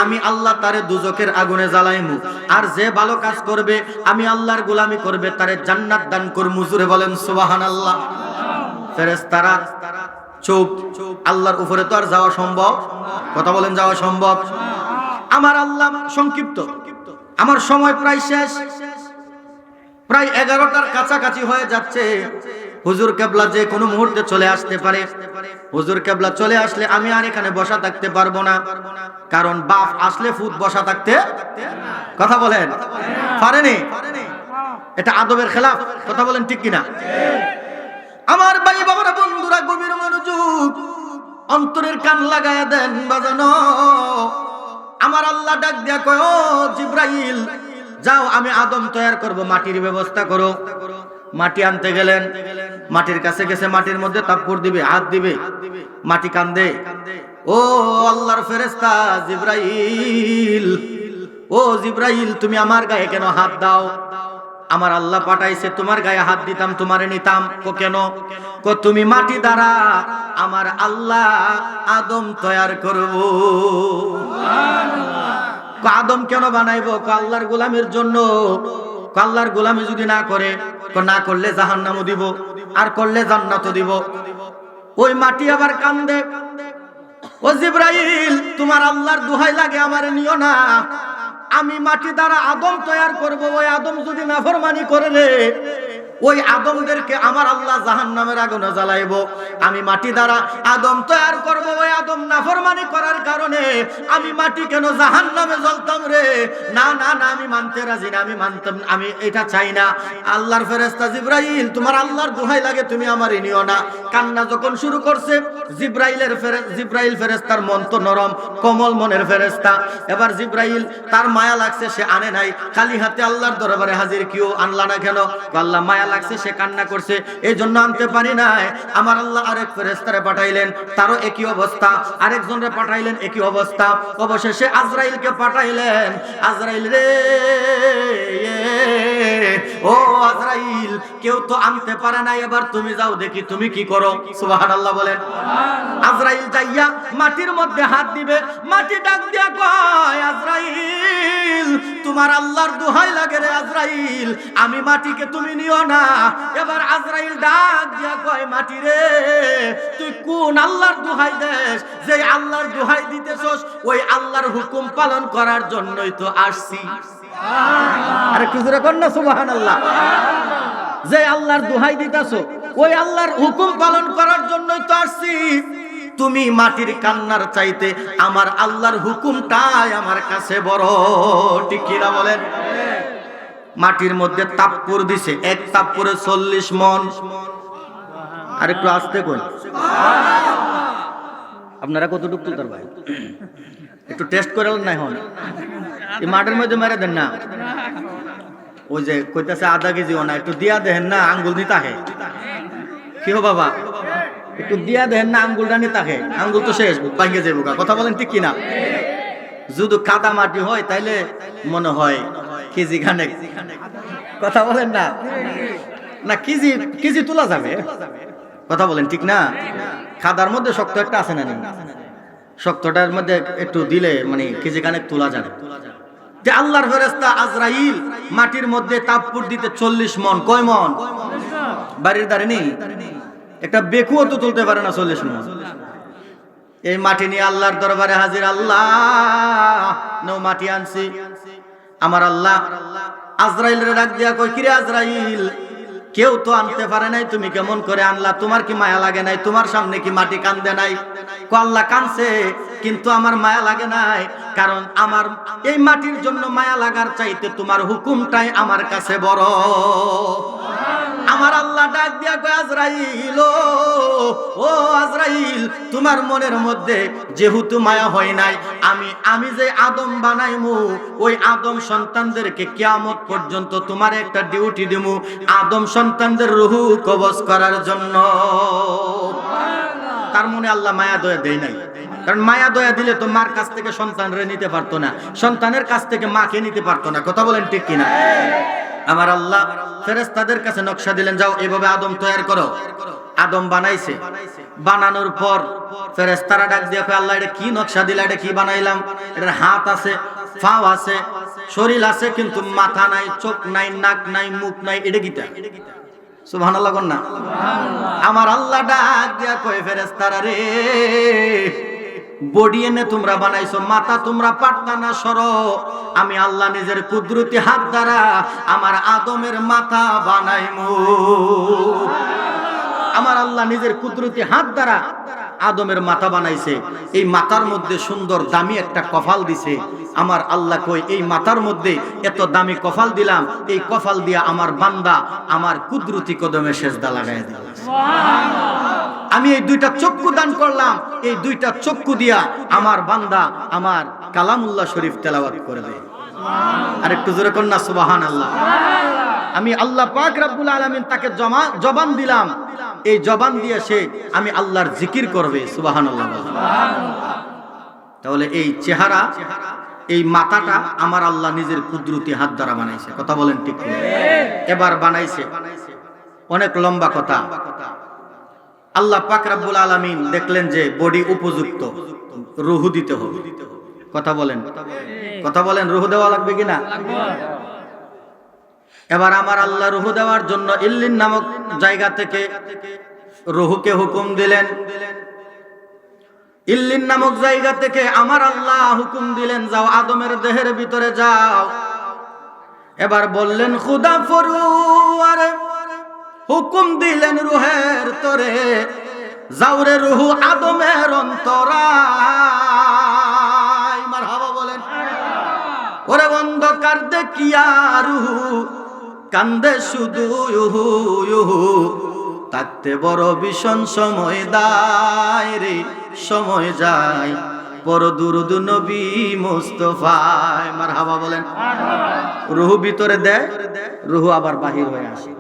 আমি আল্লাহ তারে দুজকের আগুনে জ্বালাইমু। আর যে ভালো কাজ করবে, আমি আল্লাহর গোলামি করবে, তারে জান্নাত দান করমু। জোরে বলেন সুবহানাল্লাহ। ফেরেশতারা চুপ। আল্লাহর উপরে তো আর যাওয়া সম্ভব? কথা বলেন, যাওয়া সম্ভব? আমার আল্লাহ সংক্ষিপ্ত, আমার সময় প্রায় শেষ, প্রায় 11টার কাছাকাছি হয়ে যাচ্ছে। হুজুর কেবলা যে কোনো মুহূর্তে চলে আসতে পারে। হুজুর কেবলা চলে আসলে আমি আর এখানে বসা থাকতে পারবো না, কারণ বাপ আসলে ফুট বসা থাকতে, কথা বলেন, পারেনি। এটা আদবের খেলাফ। কথা বলেন ঠিক কিনা? আমার ভাই বাবারা, বন্ধুরা, গভীর মনোযোগ, অন্তরের কান লাগায়া দেন বাজানো। আমার আল্লাহ ডাক দিয়া কয়, ও জিব্রাইল, যাও আমি আদম তৈরি করব, মাটির ব্যবস্থা করো। মাটি আনতে গেলেন, মাটির কাছে গেছে, মাটির মধ্যে তাপ্পর দিবে, হাত দিবে, মাটি কান্দে। ও আল্লাহর ফেরেশতা জিব্রাইল, ও জিব্রাইল, তুমি আমার গায়ে কেন হাত দাও? আমার আল্লাহ পাঠাইছে তোমার গায়ে হাত দিতাম, তোমারে নিতাম। কেন? তুমি মাটি দ্বারা আমার আল্লাহ আদম তৈরি করব। আদম কেন বানাইবো? আল্লাহর গোলামের জন্য। আল্লাহর গোলামি যদি না করে, না করলে জাহান্নামও দিব, আর করলে জান্নাতও দিব। ওই মাটি আবার কান্দে, ও জিব্রাইল, তোমার আল্লাহর দোহাই লাগে, আমারে নিও না। আমি মাটি দ্বারা আদম তৈরি করব। ওই আদম যদি নাফরমানি করে রে, ওই আদমদেরকে আমার আল্লাহ জাহান্নামের আগুনে জ্বালাইবো। আমি মাটি দ্বারা আদম তৈরি করব, ওই আদম নাফরমানি করার কারণে আমি মাটি কেন জাহান্নামে জ্বলতাম রে? না না না, আমি মানতে রাজি না, আমি মানতাম, আমি এটা চাই না। আল্লাহর ফেরেশতা জিব্রাইল, তোমার আল্লাহর দোহাই লাগে, তুমি আমারে নিও না। কান্না যখন শুরু করছে, জিব্রাইল ফেরেশতার মন তো নরম, কোমল মনের ফেরেশতা। এবার জিব্রাইল তার মায়া লাগছে, সে আনে নাই, খালি হাতে আল্লাহর দরবারে হাজির। কেউ আনলা না কেন? আল্লাহ মায়া লাগছে, সে কান্না করছে, এই জন্য আনতে পারি নাই। আমার আল্লাহ আরেক ফেরেশতারে পাঠাইলেন, তারও একই অবস্থা। আরেকজনরে পাঠাইলেন, একই অবস্থা। অবশেষে আজরাইলকে পাঠাইলেন। আজরাইল রে, ও আজরাইল, কেউ তো আনতে পারে না, এবার তুমি যাও, দেখি তুমি কি করো। সুবহানাল্লাহ বলেন। আজরাইল যাইয়া মাটির মধ্যে হাত দিবে, মাটি ডাক দিয়া কয়, আজরাইল, তোমার আল্লাহর দোহাই লাগে রে আজরাইল, আমি মাটিকে তুমি নিও না। এবার আজরাইল ডাক দিয়া কয়, মাটি রে, তুই কোন আল্লাহর দোহাই দেস? যে আল্লাহর দোহাই দিতেছস, ওই আল্লাহর হুকুম পালন করার জন্যই তো আসছি। আরে খুজুরে কর না সুবহানাল্লাহ। যে আল্লাহর দোহাই দিতেছো, ওই আল্লাহর হুকুম পালন করার জন্যই তো আসছি। তুমি মাটির কান্নার চাইতে আমার আল্লাহর হুকুমটাই আমার কাছে বড়। ঠিক কিনা বলেন? মাটির মধ্যে তাপ্পুর দিছে, এক তাপ্পুরে 40 মন। আর একটু আস্তে কই, আপনারা কতটুকু তুলতে ভাই? একটু টেস্ট করে নাই হন, এই মাটির মধ্যে মেরে দেন না। ওই যে কইতাছে আধা কেজিও না, একটু দিয়া দেন না, আঙ্গুল নিতে আহে। কি হো বাবা, একটু দিয়া দেন না, আঙ্গুলটা নিতে আহে। আঙ্গুল তো শেষ, ভাঙ্গে যাবো। কথা বলেন ঠিক কিনা? যদি কাদা মাটি হয় তাইলে মনে হয় কেজি খানেক। কথা বলেন না, না কেজি কেজি তোলা যাবে। কথা বলেন ঠিক না? খাদার মধ্যে শক্ত একটা আছে না, শক্তটার মধ্যে একটু দিলে মানে কেজি খানেক তোলা যাবে। যে আল্লাহর ফেরেশতা আজরাইল মাটির মধ্যে তাপ্পুর দিতে 40 মন। কয় মন? বাড়ির দাঁড়ে নেই, একটা বেকুও তো তুলতে পারে না 40 মন। এই মাটি নিয়ে আল্লাহর দরবারে হাজির। আল্লাহ নৌ মাটি আনছি। আমার আল্লাহ আজরাইলের ডাক দিয়া কই, কিরে আজরাইল, কেউ তো আনতে পারে নাই, তুমি কেমন করে আনলা? তোমার কি মায়া লাগে নাই? তোমার সামনে কি মাটি কান্দে নাই? আল্লাহ কানছে, কিন্তু আমার মায়া লাগে নাই, কারণ আমার এই মাটির জন্য মায়া লাগার চাইতে তোমার হুকুমটাই আমার কাছে বড়। আমার আল্লাহ ডাক দিয়া কয়, আজরাইল, ও আজরাইল, তোমার মনের মধ্যে যেহেতু মায়া হয় নাই, আমি যে আদম বানাইমু, ওই আদম সন্তানদেরকে কিয়ামত পর্যন্ত তোমার একটা ডিউটি দিমু, আদম সন্তানদের রূহ কবজ করার জন্য। তার মনে আল্লাহ মায়া দয়া দেয় নাই, কারণ মায়া দয়া দিলে তো মার কাছ থেকে সন্তানরে নিতে পারতো না, সন্তানের কাছ থেকে মাকে নিতে পারতো না। কথা বলেন ঠিক কিনা? আমার আল্লাহ ফেরেশতাদের কাছে নকশা দিলেন, যাও এভাবে আদম তৈরি করো। আদম বানাইছে, বানানোর পর ফেরেশতারা ডাক দিয়ে কয়, আল্লাহ এটা কি নকশা দিলা, এটা কি বানাইলাম? এটার হাত আছে, পাও আছে, শরীর আছে, কিন্তু মাথা নাই, চোখ নাই, নাক নাই, মুখ নাই, এটা কিটা? সুবহানাল্লাহ বল না। আমার আল্লাহ ডাক দিয়া কয়, ফেরেশতারা রে, বডি এনে তোমরা বানাইছো, মাথা তোমরা পারতা না, সরো। আমি আল্লাহ নিজের কুদরতি হাত দ্বারা আমার আদমের মাথা বানাইমু। আমার আল্লাহ নিজের কুদরতি হাত দ্বারা আদমের মাথা বানাইছে। এই মাথার মধ্যে সুন্দর দামি একটা কপাল দিছে। আমার আল্লাহ কই, এই মাথার মধ্যে এত দামি কপাল দিলাম, এই কপাল দিয়া আমার বান্দা আমার কুদরতি কদমে সেজদা লাগায় দিল। আমি এই দুইটা চক্ষু দান করলাম, এই দুইটা চক্ষু দিয়া আমার বান্দা আমার কালামুল্লাহ শরীফ তেলাওয়াত করবে। আর একটু জোরে কর না সুবহানাল্লাহ। আমি আল্লাহ পাক রব্বুল আলামিন তাকে জবান দিলাম, এই জবান দিয়ে সে আমি আল্লাহর জিকির করবে। সুবহানাল্লাহ। তাহলে এই চেহারা, এই মাথাটা আমার আল্লাহ নিজের কুদরতি হাত দ্বারা বানাইছে। কথা বলেন ঠিক কি? এবার বানাইছে, অনেক লম্বা কথা। আল্লাহ পাক রব্বুল আলামিন দেখলেন যে বডি উপযুক্ত, রূহ দিতে হবে। কথা বলেন, কথা বলেন, রূহ দেওয়া লাগবে কিনা? এবার আমার আল্লাহ রূহ দেওয়ার জন্য ইল্লিন নামক জায়গা থেকে রূহকে হুকুম দিলেন। ইল্লিন নামক জায়গা থেকে আমার আল্লাহ হুকুম দিলেন, যাও আদমের দেহের ভিতরে যাও। এবার বললেন, খুদা ফরুয়ারে, হুকুম দিলেন রূহের তরে, যাওরে রূহ আদমের অন্তরায়। মারহাবা বলেন। ওরে অন্ধকার দেখিয়া রূহ কান্দে শুধু ইহু ইহু, থাকতে বড় ভীষণ সময় দায় রে, সময় যায় বড় দুরুদ নবী মুস্তাফায়। মারহাবা বলেন। রূহ ভিতরে দেয়, রূহ আবার বাহির হয়ে আসে,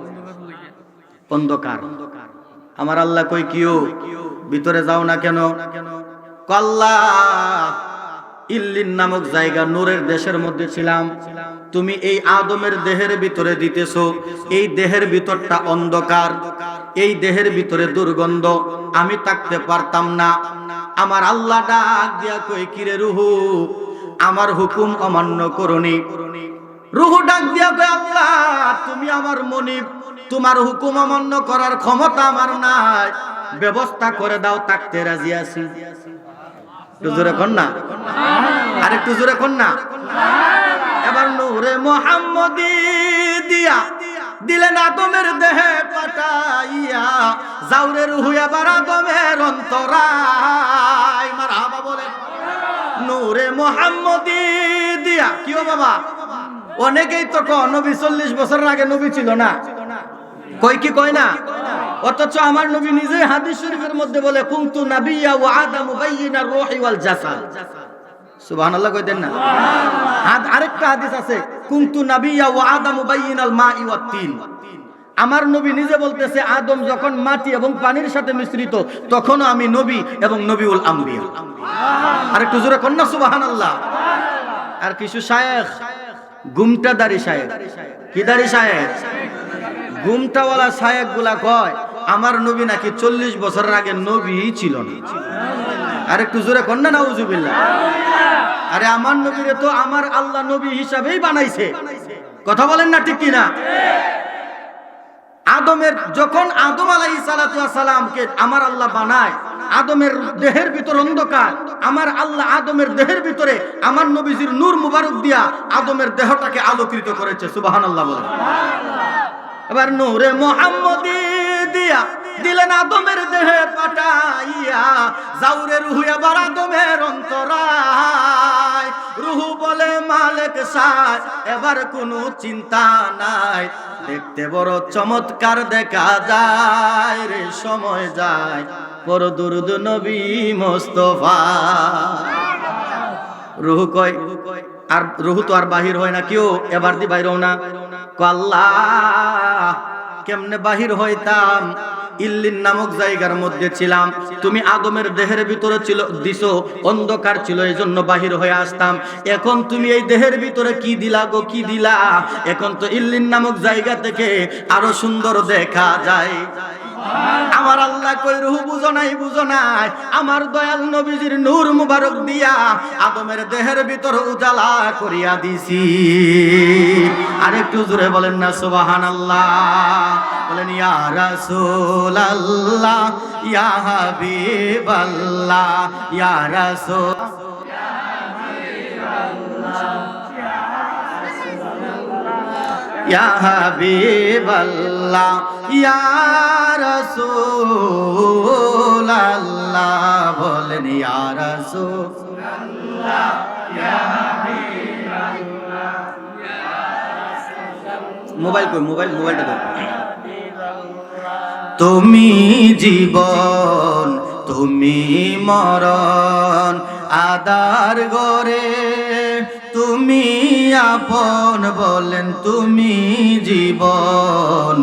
অন্ধকার। আমার আল্লাহ কই, কিও ভিতরে যাও না কেন? আল্লাহ, ইল্লিন নামক জায়গা নূরের দেশের মধ্যে ছিলাম, তুমি এই আদমের দেহের ভিতরে দিতেছো, এই দেহের ভিতরটা অন্ধকার, এই দেহের ভিতরে দুর্গন্ধ, আমি থাকতে পারতাম না। আমার আল্লাহ ডাক দিয়া কই, কিরে রূহ, আমার হুকুম অমান্য করনি? রূহ ডাক দিয়া কই, আল্লাহ তুমি আমার মনিব, তোমার হুকুম অমান্য করার ক্ষমতা আমার নাই, ব্যবস্থা করে দাও, থাকতে রাজি আছি। একটু জোরে কর না, আর একটু জোরে কর না। এবার নূরে মুহাম্মদি দিয়া দিলেন আদমের দেহে পাঠাইয়া, যাওরে রূহ এবার আদমের অন্তরায়। মারহাবা বলেন। নূরে মুহাম্মদি দিয়া, কি ও বাবা, অনেকেই তো কয় নবী 40 বছর আগে নবী ছিল না, কই কি কয় না? অথচ আমার নবী নিজে হাদিস শরীফের মধ্যে বলে, কুনতু নাবিয়্যা ওয়া আদামু বাইয়িনার রূহি ওয়াল জাসাদ। সুবহানাল্লাহ কইতেন না? আরেকটা হাদিস আছে, কুনতু নাবিয়্যা ওয়া আদামু বাইয়িনাল মাই ওয়াত তিন। আমার নবী নিজে বলতেছে, আদম যখন মাটি এবং পানির সাথে মিশ্রিত, তখনও আমি নবী এবং নবীউল আম্বিয়া। আরেকটু জোরে কর না সুবহানাল্লাহ। আর কিছু শায়েখ, গুমটা দাড়ি শায়েখ, কি দাড়ি শায়েখ, গুমটাওয়ালা শায়েখ গুলা কয় আমার নবী নাকি 40 বছরের আগে নবী ছিল না। আর একটু জোরে কর না নাউজুবিল্লাহ। আরে আমার নবীরে তো আমার আল্লাহ নবী হিসাবেই বানাইছে। কথা বলেন না ঠিক কিনা? আদমের যখন আদম আলাইহিস সালাতু ওয়াস সালামকে আমার আল্লাহ বানায়, আদমের দেহের ভিতর অন্ধকার, আমার আল্লাহ আদমের দেহের ভিতরে আমার নবীজির নূর মুবারক দিয়া আদমের দেহটাকে আলোকিত করেছে। সুবহানাল্লাহ বলেন। এবার নূরে মুহাম্মদি দিয়া দিলেন আদমের দেহে পাঠাইয়া, জাউরে রুহু এবার আদমের অন্তরায়। রুহু বলে মালিক সায়, এবার কোনো চিন্তা নাই, দেখতে বড় চমৎকার দেখা যায় রে, সময় যায় বড় দুরুদ নবী মোস্তফা। রুহু কয়, আর রুহু তো আর বাহির হয় না, কেউ এবার দি বাইরও না। আল্লাহ কেমনে বাহির হইতাম, ইল্লিন নামক জায়গার মধ্যে ছিলাম, তুমি আদমের দেহের ভিতরে ছিল দিছো, অন্ধকার ছিল, এই জন্য বাহির হয়ে আসতাম। এখন তুমি এই দেহের ভিতরে কি দিলা গো, কি দিলা, এখন তো ইল্লিন নামক জায়গা থেকে আরো সুন্দর দেখা যায়। আমার আল্লাহ কই রুহু বুঝো নাই, বুঝো নাই, আমার দয়াল নবীজির নূর মুবারক দিয়া আদমের দেহের ভিতর উজালা করিয়া দিছি। আর একটু জোরে বলেন না সুবহানাল্লাহ, বলেন ইয়া রাসূলুল্লাহ, ইয়া হাবিবাল্লাহ, ইয়া রাসূল, ইয়া হাবিবাল্লাহ, ইয়া রাসূলুল্লাহ, বলেন ইয়া রাসূলুল্লাহ, ইয়া হাবিবাল্লাহ। মোবাইল কই, মোবাইলটা দাও। তুমি জীবন, তুমি মরণ, আদার গরে তুমি আপন, বলেন তুমি জীবন,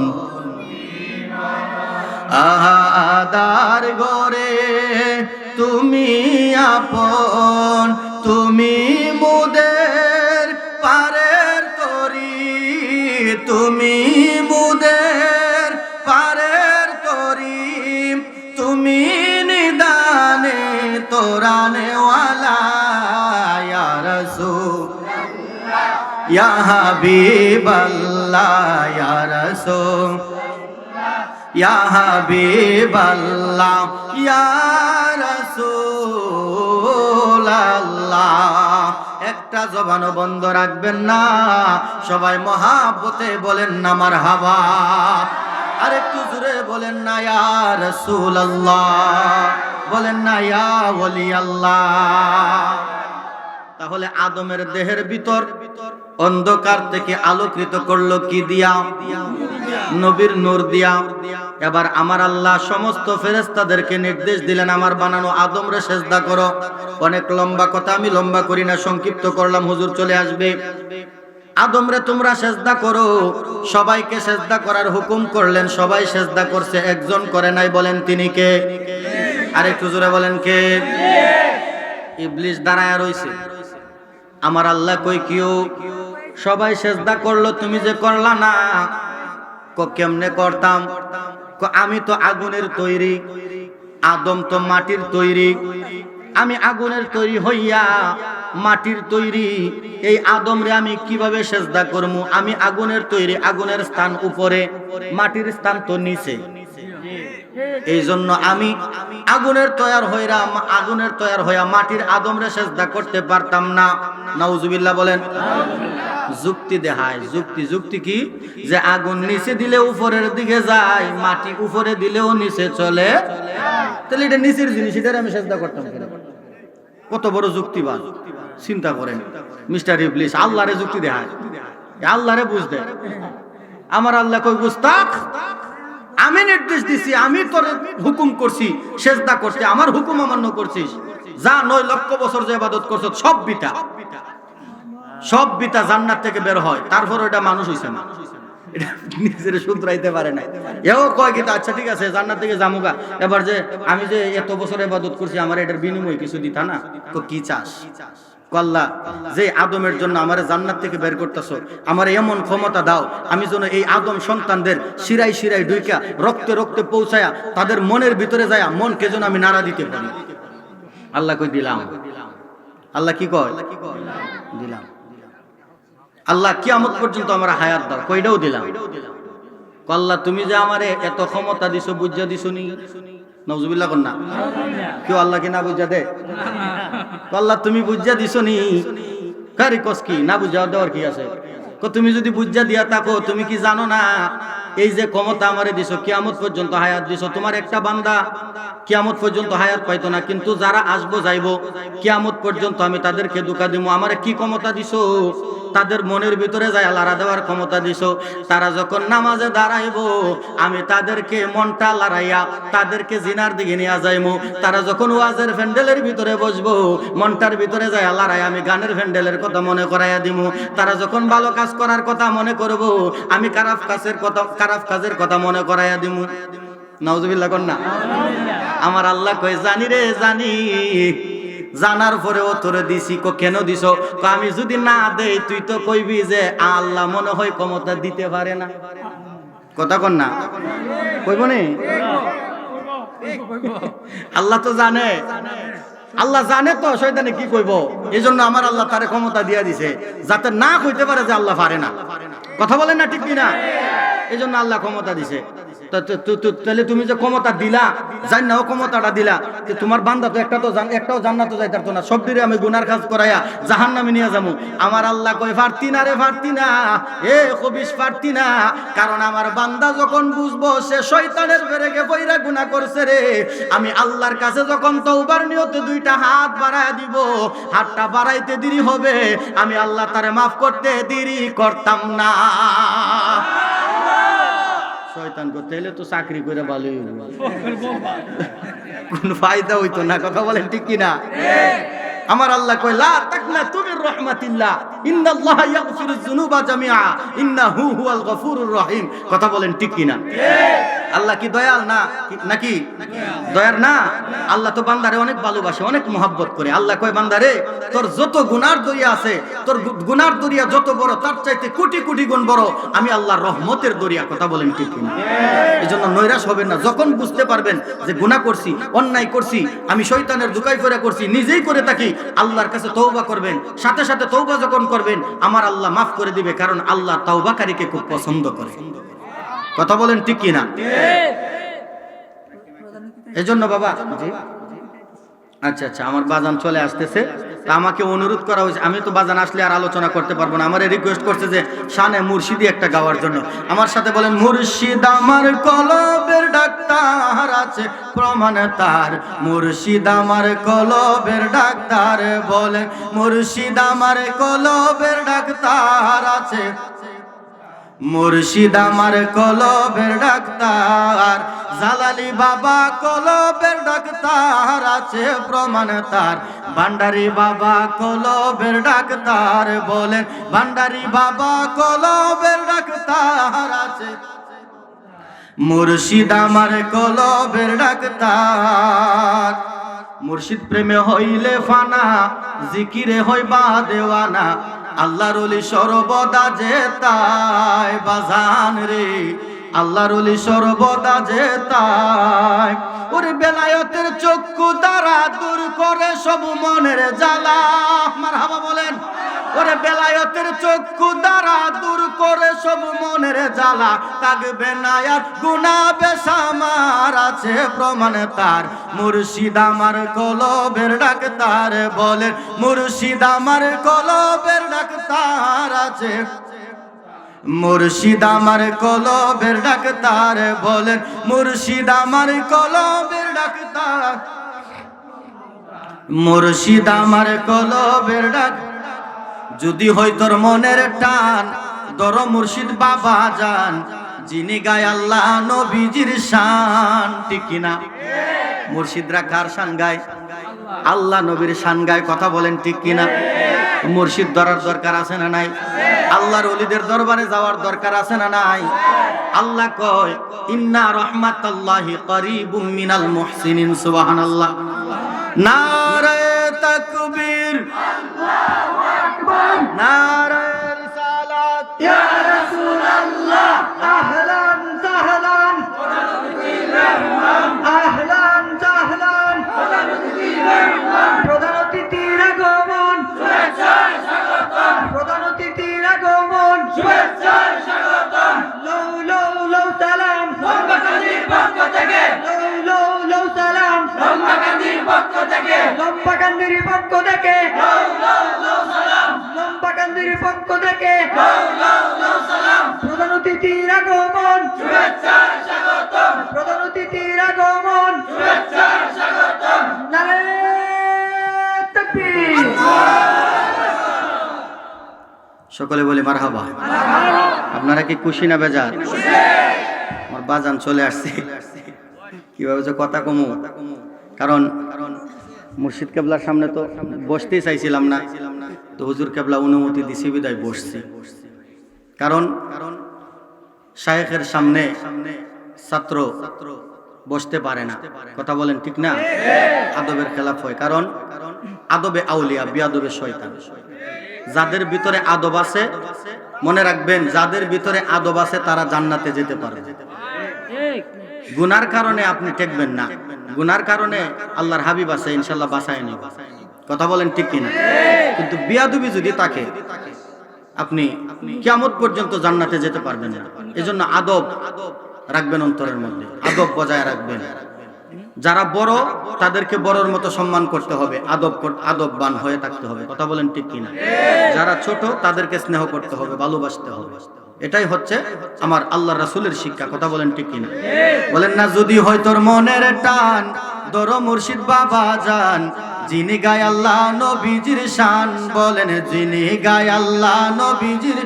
আদার গরে তুমি আপন, তুমি মুদের পারের তরি, তুমি মুদের পারের তরি, তুমি নিদানে তোরানে ওয়ালা, ইয়া রাসূল, ইয়া হাবিবাল্লাহ, ইয়া রাসূল, ইয়া হাবিবাল্লাহ, ইয়া রাসূলুল্লাহ। একটা জবানও বন্ধ রাখবেন না, সবাই মহাব্বতে বলেন না মারহাবা। আর একটু জোরে বলেন না ইয়া রাসূলুল্লাহ, বলেন না ইয়া ওলি আল্লাহ। তাহলে আদমের দেহের ভিতর অন্ধকার থেকে আলোকিত করলো কি দিয়া? নবীর নূর দিয়া। এবার আমার আল্লাহ সমস্ত ফেরেশতাদেরকে নির্দেশ দিলেন, আমার বানানো আদমরে সেজদা করো। অনেক লম্বা কথা, আমি লম্বা করি না, সংক্ষিপ্ত করলাম, হুজুর চলে আসবে। আদমরে তোমরা সেজদা করো, সবাইকে সেজদা করার হুকুম করলেন, সবাই সেজদা করছে, একজন করে নাই, বলেন তিনি কে? আর একটু জোরে বলেন কে? ইবলিস দাঁড়ায় রইছে। আমার আল্লাহ কই কিও, সবাই সেজদা করলো, তুমি যে করলা না। কেমনে করতাম? আমি তো আগুনের তৈরি, আদম তো মাটির তৈরি, আমি আগুনের তৈরি হইয়া মাটির তৈরি, এই আদম রে আমি কিভাবে সেজদা করবো? আমি আগুনের তৈরি, আগুনের স্থান উপরে, মাটির স্থান তো নিচে, এই জন্য আমি আগুনের তৈয়ার হইয়া মাটির আদম রে সেজদা করতে পারতাম না। নাউজুবিল্লাহ বলেন। যুক্তি দেখায়, যুক্তি কি? যে আগুন নিচে দিলে উপরের দিকে যায়, মাটি উপরে দিলেও নিচে চলে, তাহলে এটা নিচের জিনিস, এটা আমি সেজদা করতাম কেন? কত বড় যুক্তিবাদ, চিন্তা করেন মিস্টার ইবলিস। আল্লাহরে যুক্তি দেখায়, আল্লাহরে বুঝতে। আমার আল্লাহ কই বুঝতাক, আমি নির্দেশ দিছি, আমি তোর হুকুম করছি সেজদা করতে, আমার হুকুম অমান্য করছিস, যা 9 লক্ষ বছর যে ইবাদত করছ সব বিতা, সব বিতা জান্নাত থেকে বের হয়। তারপর ওটা মানুষ হইছে না, এটা নিজের শুধরাইতে পারে না। এও কয় কি আচ্ছা ঠিক আছে জান্নাত থেকে যামুগা, এবার যে আমি যে এত বছর ইবাদত করছি আমার এটার বিনিময় কিছু দিতা না? তো কি চাস? আল্লাহ যে আদমের জন্য আমারে জান্নাত থেকে বের করতেছো, আমার এমন ক্ষমতা দাও আমি যেন এই আদম সন্তানদের শিরায় শিরায় ঢুইকা রক্তে রক্তে পৌঁছায়া তাদের মনের ভিতরে যায় মনকে যেন আমি নাড়া দিতে পারি। আল্লাহ কই দিলাম। আল্লাহ কি কয়? দিলাম। আল্লাহ কিয়ামত পর্যন্ত আমার হায়াত দাও, কইটাও দিলাম। আল্লাহ তুমি যে আমারে এত ক্ষমতা দিছো, বুঝা দিছো নি? নাউজুবিল্লাহ কর না, কেউ আল্লাহ কি না বুঝা দে? আল্লাহ তুমি বুঝা দিছো নি? কারি কস কি না বুঝা দেওয়ার কি আছে? তুমি যদি বুঝা দিয়া থাকো, তুমি কি জানো না এই যে ক্ষমতা আমারে দিছো, কিয়ামত পর্যন্ত হায়াত দিছো, তোমার একটা বান্দা কিয়ামত পর্যন্ত হায়াত পাইতো না, কিন্তু যারা আসবো যাইবো কিয়ামত পর্যন্ত আমি তাদেরকে ধোঁকা দিব। আমারে কি ক্ষমতা দিছো? তাদের মনের ভিতরে যায় লাড়া দেওয়ার ক্ষমতা দিছো। তারা যখন নামাজে দাঁড়াইবো আমি তাদেরকে মনটা লড়াইয়া তাদেরকে জিনার দিকে নিয়ে যাইমু। তারা যখন ওয়াজের প্যান্ডেলের ভিতরে বসবো মনটার ভিতরে যায় লড়াই আমি গানের প্যান্ডেলের কথা মনে করাইয়া দিমু। তারা যখন ভালো কাজ করার কথা মনে করব আমি খারাপ কাজের কথা মনে করাইয়া দিমু। নাউজুবিল্লাহ কর না। আমার আল্লাহ কয় জানি রে জানি, জানার পরেও তোরে দিছি। কেন দিছ? আমি যদি না দেই তুই তো কইবি যে আল্লাহ মনে হয় ক্ষমতা দিতে পারে না। কথা কর না, কইব নি? আল্লাহ তো জানে, আল্লাহ জানে তো শয়তানে কি কইব। এই জন্য আমার আল্লাহ তারে ক্ষমতা দিয়া দিছে যাতে না কইতে পারে যে আল্লাহ পারে না। কথা বলেন না ঠিক কিনা? এই জন্য আল্লাহ ক্ষমতা দিছে। তাহলে তুমি যে ক্ষমতা দিলা, জান না ও ক্ষমতাটা দিলা, তোমার বান্দা তো একটাও জান্নাতে যাইতে পারতো না, সব দিরে আমি গুনার কাজ করাইয়া জাহান্নামে নিয়ে যাবো। আমার আল্লাহ কই পারতি না রে, পারতি না, এ খবিস পারতি না। কারণ আমার বান্দা যখন বুঝবো সে শয়তানের পেরেকে বইরা গুনাহ করছে রে, আমি আল্লাহর কাছে যখন তওবার নিয়তে দুইটা হাত বাড়ায় দিব, হাতটা বাড়াইতে দেরি হবে, আমি আল্লাহ তারে মাফ করতে দেরি করতাম না। শয়তান করতে হলে তো চাকরি করে ভালোই হইব, কোন ফায়দা হইতো না। কথা বলেন ঠিক কিনা? আমার আল্লাহ কয় লা তাকনাতু মির রাহমাতিল্লাহ ইন্নাল্লাহা ইয়াগফিরুয যুনুবা জামিআ ইন্নাহু হুয়াল গফুরুর রহিম। কথা বলেন ঠিক কিনা? আল্লাহ কি দয়াল না নাকি? দয়ার না? আল্লাহ তো বান্দারে অনেক ভালোবাসে, অনেক মহব্বত করে। আল্লাহ কয় বান্দারে তোর যত গুনার দরিয়া আছে, তোর গুনার দরিয়া যত বড় তার চাইতে কোটি কোটি গুণ বড় আমি আল্লাহর রহমতের দরিয়া। কথা বলেন ঠিক কিনা? এজন্য নৈরাশ হবেন না। যখন বুঝতে পারবেন যে গুনাহ করছি, অন্যায় করছি, আমি শয়তানের ধোঁকায় পড়ে করছি, নিজেই করে থাকি, আল্লাহর কাছে তওবা করবেন। সাথে সাথে তওবা যখন করবেন আমার আল্লাহ মাফ করে দিবে, কারণ আল্লাহ তওবাকারীকে খুব পছন্দ করে। কথা বলেন ঠিক কিনা? এজন্য বাবা জি আচ্ছা আচ্ছা আমার বাজান চলে আসতেছে, তা আমাকে অনুরোধ করা হয়েছে, আমি তো বাজান আসলে আর আলোচনা করতে পারবো না, আমার রিকোয়েস্ট করছে যে শানে মুর্শিদি একটা গাওয়ার জন্য। আমার সাথে বলেন মুর্শিদ আমার কলবের ডাক্তার আছে প্রমাণ তার, মুর্শিদ আমার কলবের ডাক্তার, বলেন মুর্শিদ আমার কলবের ডাক্তার আছে, মুর্শিদ আমার কলবের ডাক্তার, জালালি বাবা কলবের ডাক্তার আছে প্রমাণ তার, ভান্ডারি বাবা কলবের ডাক্তার, বলেন ভান্ডারি বাবা কলবের ডাক্তার আছে, মুর্শিদ আমার কলবের ডাক্তার। মুর্শিদ প্রেমে হইলে ফানা, জিকিরে হইবা দেওয়ানা, আল্লাহর ওলি সর্বদা যেতায় বাজান রে, আল্লাহর ওলি সর্বদা যেতায়। ওরে বেলায়েতের চক্ষু দ্বারা দূর করে সব মনের জ্বালা। মারহাবা বলেন। ওরে বেলায়েতের চক্ষু দ্বারা দূর করে সব মনের জ্বালা, থাকবে না আর গুনাহ বেসামার আছে প্রমাণ তার, মুর্শিদ আমার কলবের ডাক্তার, বলেন মুর্শিদ আমার কলবের ডাক্তার আছে, মুর্শিদ আমার কলবের ডাক্তার, বলেন মুর্শিদ আমার কলবের ডাক্তার, মুর্শিদ আমার কলবের ডাক্তার। যদি হয় তোর মনের টান ধর মুর্শিদ বাবা জান, যিনি গায় আল্লাহ নবীজির শান। ঠিক কিনা? মুর্শিদরা কার শান গায়? আল্লাহ নবীর শান গায়। কথা বলেন ঠিক কিনা? মুর্শিদ ধরার দরকার আছে না নাই? আল্লাহর ওলিদের দরবারে যাওয়ার দরকার আছে না নাই? আল্লাহ কয় ইন্না রাহমাতাল্লাহি করিবুম মিনাল মুহসিনিন। সুবহানাল্লাহ। নারে তাকবীর, আল্লাহু আকবার, নারে রিসালাত, ইয়া রাসূলুল্লাহ, আহলান সাহলান, আহলান সাহলান, প্রধান অতিথির আগমন, শুভেচ্ছায় স্বাগতম, প্রধান অতিথির আগমন, শুভেচ্ছায় স্বাগতম, লৌ লৌ লৌ সালাম লম্বাকান্দির পক্ষ থেকে, লৌ লৌ লৌ সালাম লম্বাকান্দির পক্ষ থেকে, লম্বাকান্দির পক্ষ থেকে, লৌ লৌ লৌ সালাম লম্বাকান্দির পক্ষ থেকে, লৌ লৌ লৌ সালাম প্রধান অতিথি অতিথির আগমন, প্রধান অতিথির আগমন, নারে তাকবীর। সকলে বলি মারহাবা। আপনারা কি খুশি না বেজার? আমার বাজান চলে আসছে, কিভাবে যে কথা কমু, কারণ মুর্শিদ কেবলার সামনে তো বসতেই চাইছিলাম না, তো হুজুর কেবলা অনুমতি দিছি বিদায় বসছি। কারণ শায়েখের সামনে ছাত্র বসতে পারে না, কথা বলেন ঠিক না? আদবের খেলাফ হয়, কারণ আদবে আউলিয়া বিয়াদবে শয়তান। যাদের ভিতরে আদব আছে, মনে রাখবেন, যাদের ভিতরে আদব আছে তারা জান্নাতে যেতে পারে। গুনার কারণে আপনি ঠেকবেন না, গুনার কারণে আল্লাহর হাবিব আছে ইনশাআল্লাহ বাঁচায় নিব, কথা বলেন ঠিক কিনা? কিন্তু বিয়াদবি যদি থাকে আপনি কিয়ামত পর্যন্ত জান্নাতে যেতে পারবেন না। এজন্য আদব রাখবেন অন্তরের মধ্যে, আদব বজায় রাখবেন। যারা বড় তাদেরকে বড়র মতো সম্মান করতে হবে, আদববান হয়ে থাকতে হবে, কথা বলেন ঠিক কিনা? যারা ছোট তাদেরকে স্নেহ করতে হবে, ভালোবাসতে হবে। এটাই হচ্ছে আমার আল্লাহ রাসূলের শিক্ষা, কথা বলেন ঠিক কিনা? বলেন না, যদি হয় তোর মনের টান, দর মুর্শিদ বাবা জান, যিনি গায় আল্লাহ নবীজির শান। বলেন, যিনি গায় আল্লাহ নবীজির,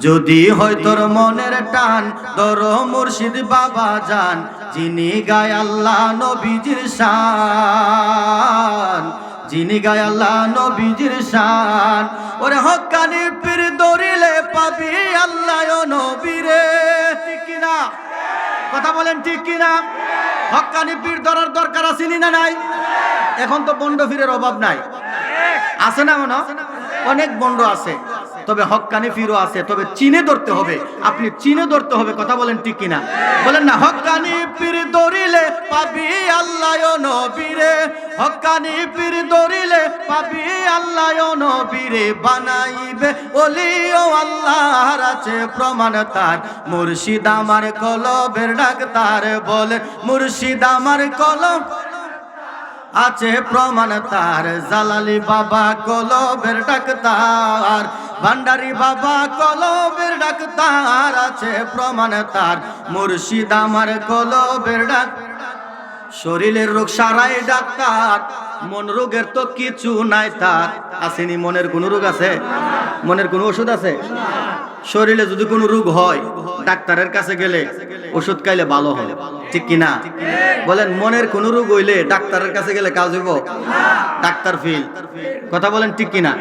যদি হয় তোর মনের টান, দর মুর্শিদ বাবা জান, যিনি গায় আল্লাহ নবীজির শান, যিনি গায় আল্লাহ নবীজির শান। ওরে হক্কানি পীর দরিলে পাবি আল্লাহ নবীরে, ঠিক কিনা? কথা বলেন ঠিক কিনা? হক্কানি পীর ধরার দরকার আছে না নাই? এখন তো বন্ড পীরের অভাব নাই, আছে না? মনে অনেক বন্ড আছে, তবে হক্কানি পীরও আছে, তবে চিনে ধরতে হবে, আপনি চিনে ধরতে হবে, কথা বলেন ঠিক কিনা? বলেন না, হক্কানি পীর ধরিলে পাবি আল্লাহ নবীরে, হক্কানি পীর ধরিলে পাবি আল্লাহ নবীরে। বানাইবে ওলি ও আল্লাহর আছে প্রমাণ তার, মুর্শিদ আমার কলবের ডাক্তার। বলে, মুর্শিদ আমার কলব আছে প্রমাণ তার, জালালি বাবা কলবের ডাক্তার, ভান্ডারি বাবা কলবের ডাক্তার, আছে প্রমাণ তার, মুর্শিদ আমার কলবের ডাক্তার। শরীরের রোগ সারাই ডাক্তার, মন রোগের তো কিছু নাই তার। আসেনি? মনের কোন রোগ আছে? মনের কোন ওষুধ আছে? শরীরে যদি কোনো রোগ হয় ডাক্তারের কাছে গেলে ওষুধ খাইলে ভালো হয়, ঠিক কিনা? বলেন, মনের কোন রোগ হইলে ডাক্তারের কাছে গেলে কাজ হইব? ডাক্তার ফিল, কথা বলেন ঠিক কিনা?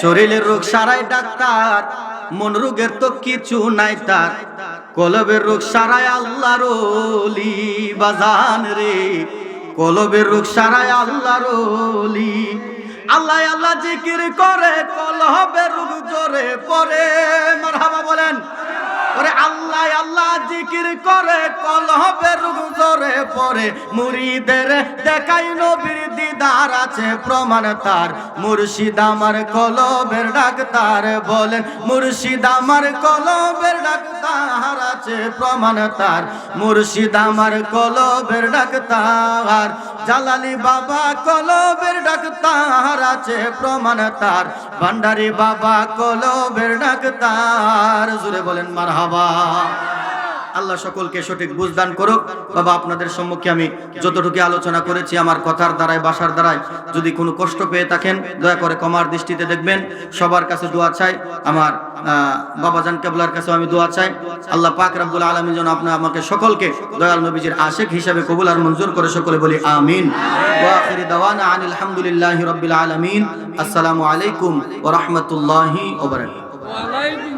শরীরের রোগ সারাই ডাক্তার, মন রোগের তো কিছু নাই তার, কলবের রোগ সারাই আল্লাহর ওলি বাজান রে, কলবের রোগ সারাই আল্লাহর ওলি। আল্লাহ আল্লাহ জিকির করে কলবের রোগ জোরে পড়ে, মারহাবা বলেন। ওরে আল্লাহ আল্লাহ জিকির করে কলবের রোগ জোরে পড়ে, মুরিদের দেখাই নবীর দিদার, আছে প্রমাণ তার, মুর্শিদ আমার কলবের ডাক্তার। বলেন, মুর্শিদ আমার কলবের ডাক্তার, আছে প্রমাণ তার, মুর্শিদ আমার কলবের ডাক্তার। জালালি বাবা কলবের ডাক্তার, আছে প্রমাণ তার, ভান্ডারি বাবা কলবের ডাক্তার। জোরে বলেন মারহাবা। আল্লাহ সকলকে সঠিক বুঝদান করুক। বাবা, আপনাদের সম্মুখে আমি যতটুকু আলোচনা করেছি আমার কথার দ্বারাই বাসার দ্বারাই যদি কোনো কষ্ট পেয়ে থাকেন দয়া করে ক্ষমার দৃষ্টিতে দেখবেন। সবার কাছে দোয়া চাই, আমার বাবাজান কেবলার কাছে আমি দোয়া চাই, আল্লাহ পাক রব্বুল আলামিন যেন আমাকে সকলকে দয়াল নবীজির আশিক হিসাবে কবুল আর মঞ্জুর করে, সকলে বলি আমিন। ওয়া আখিরি দাওয়ানা আনিল হামদুলিল্লাহি রাব্বিল আলামিন। আসসালামু আলাইকুম ওয়া রাহমাতুল্লাহি ওয়া বারাকাতুহু।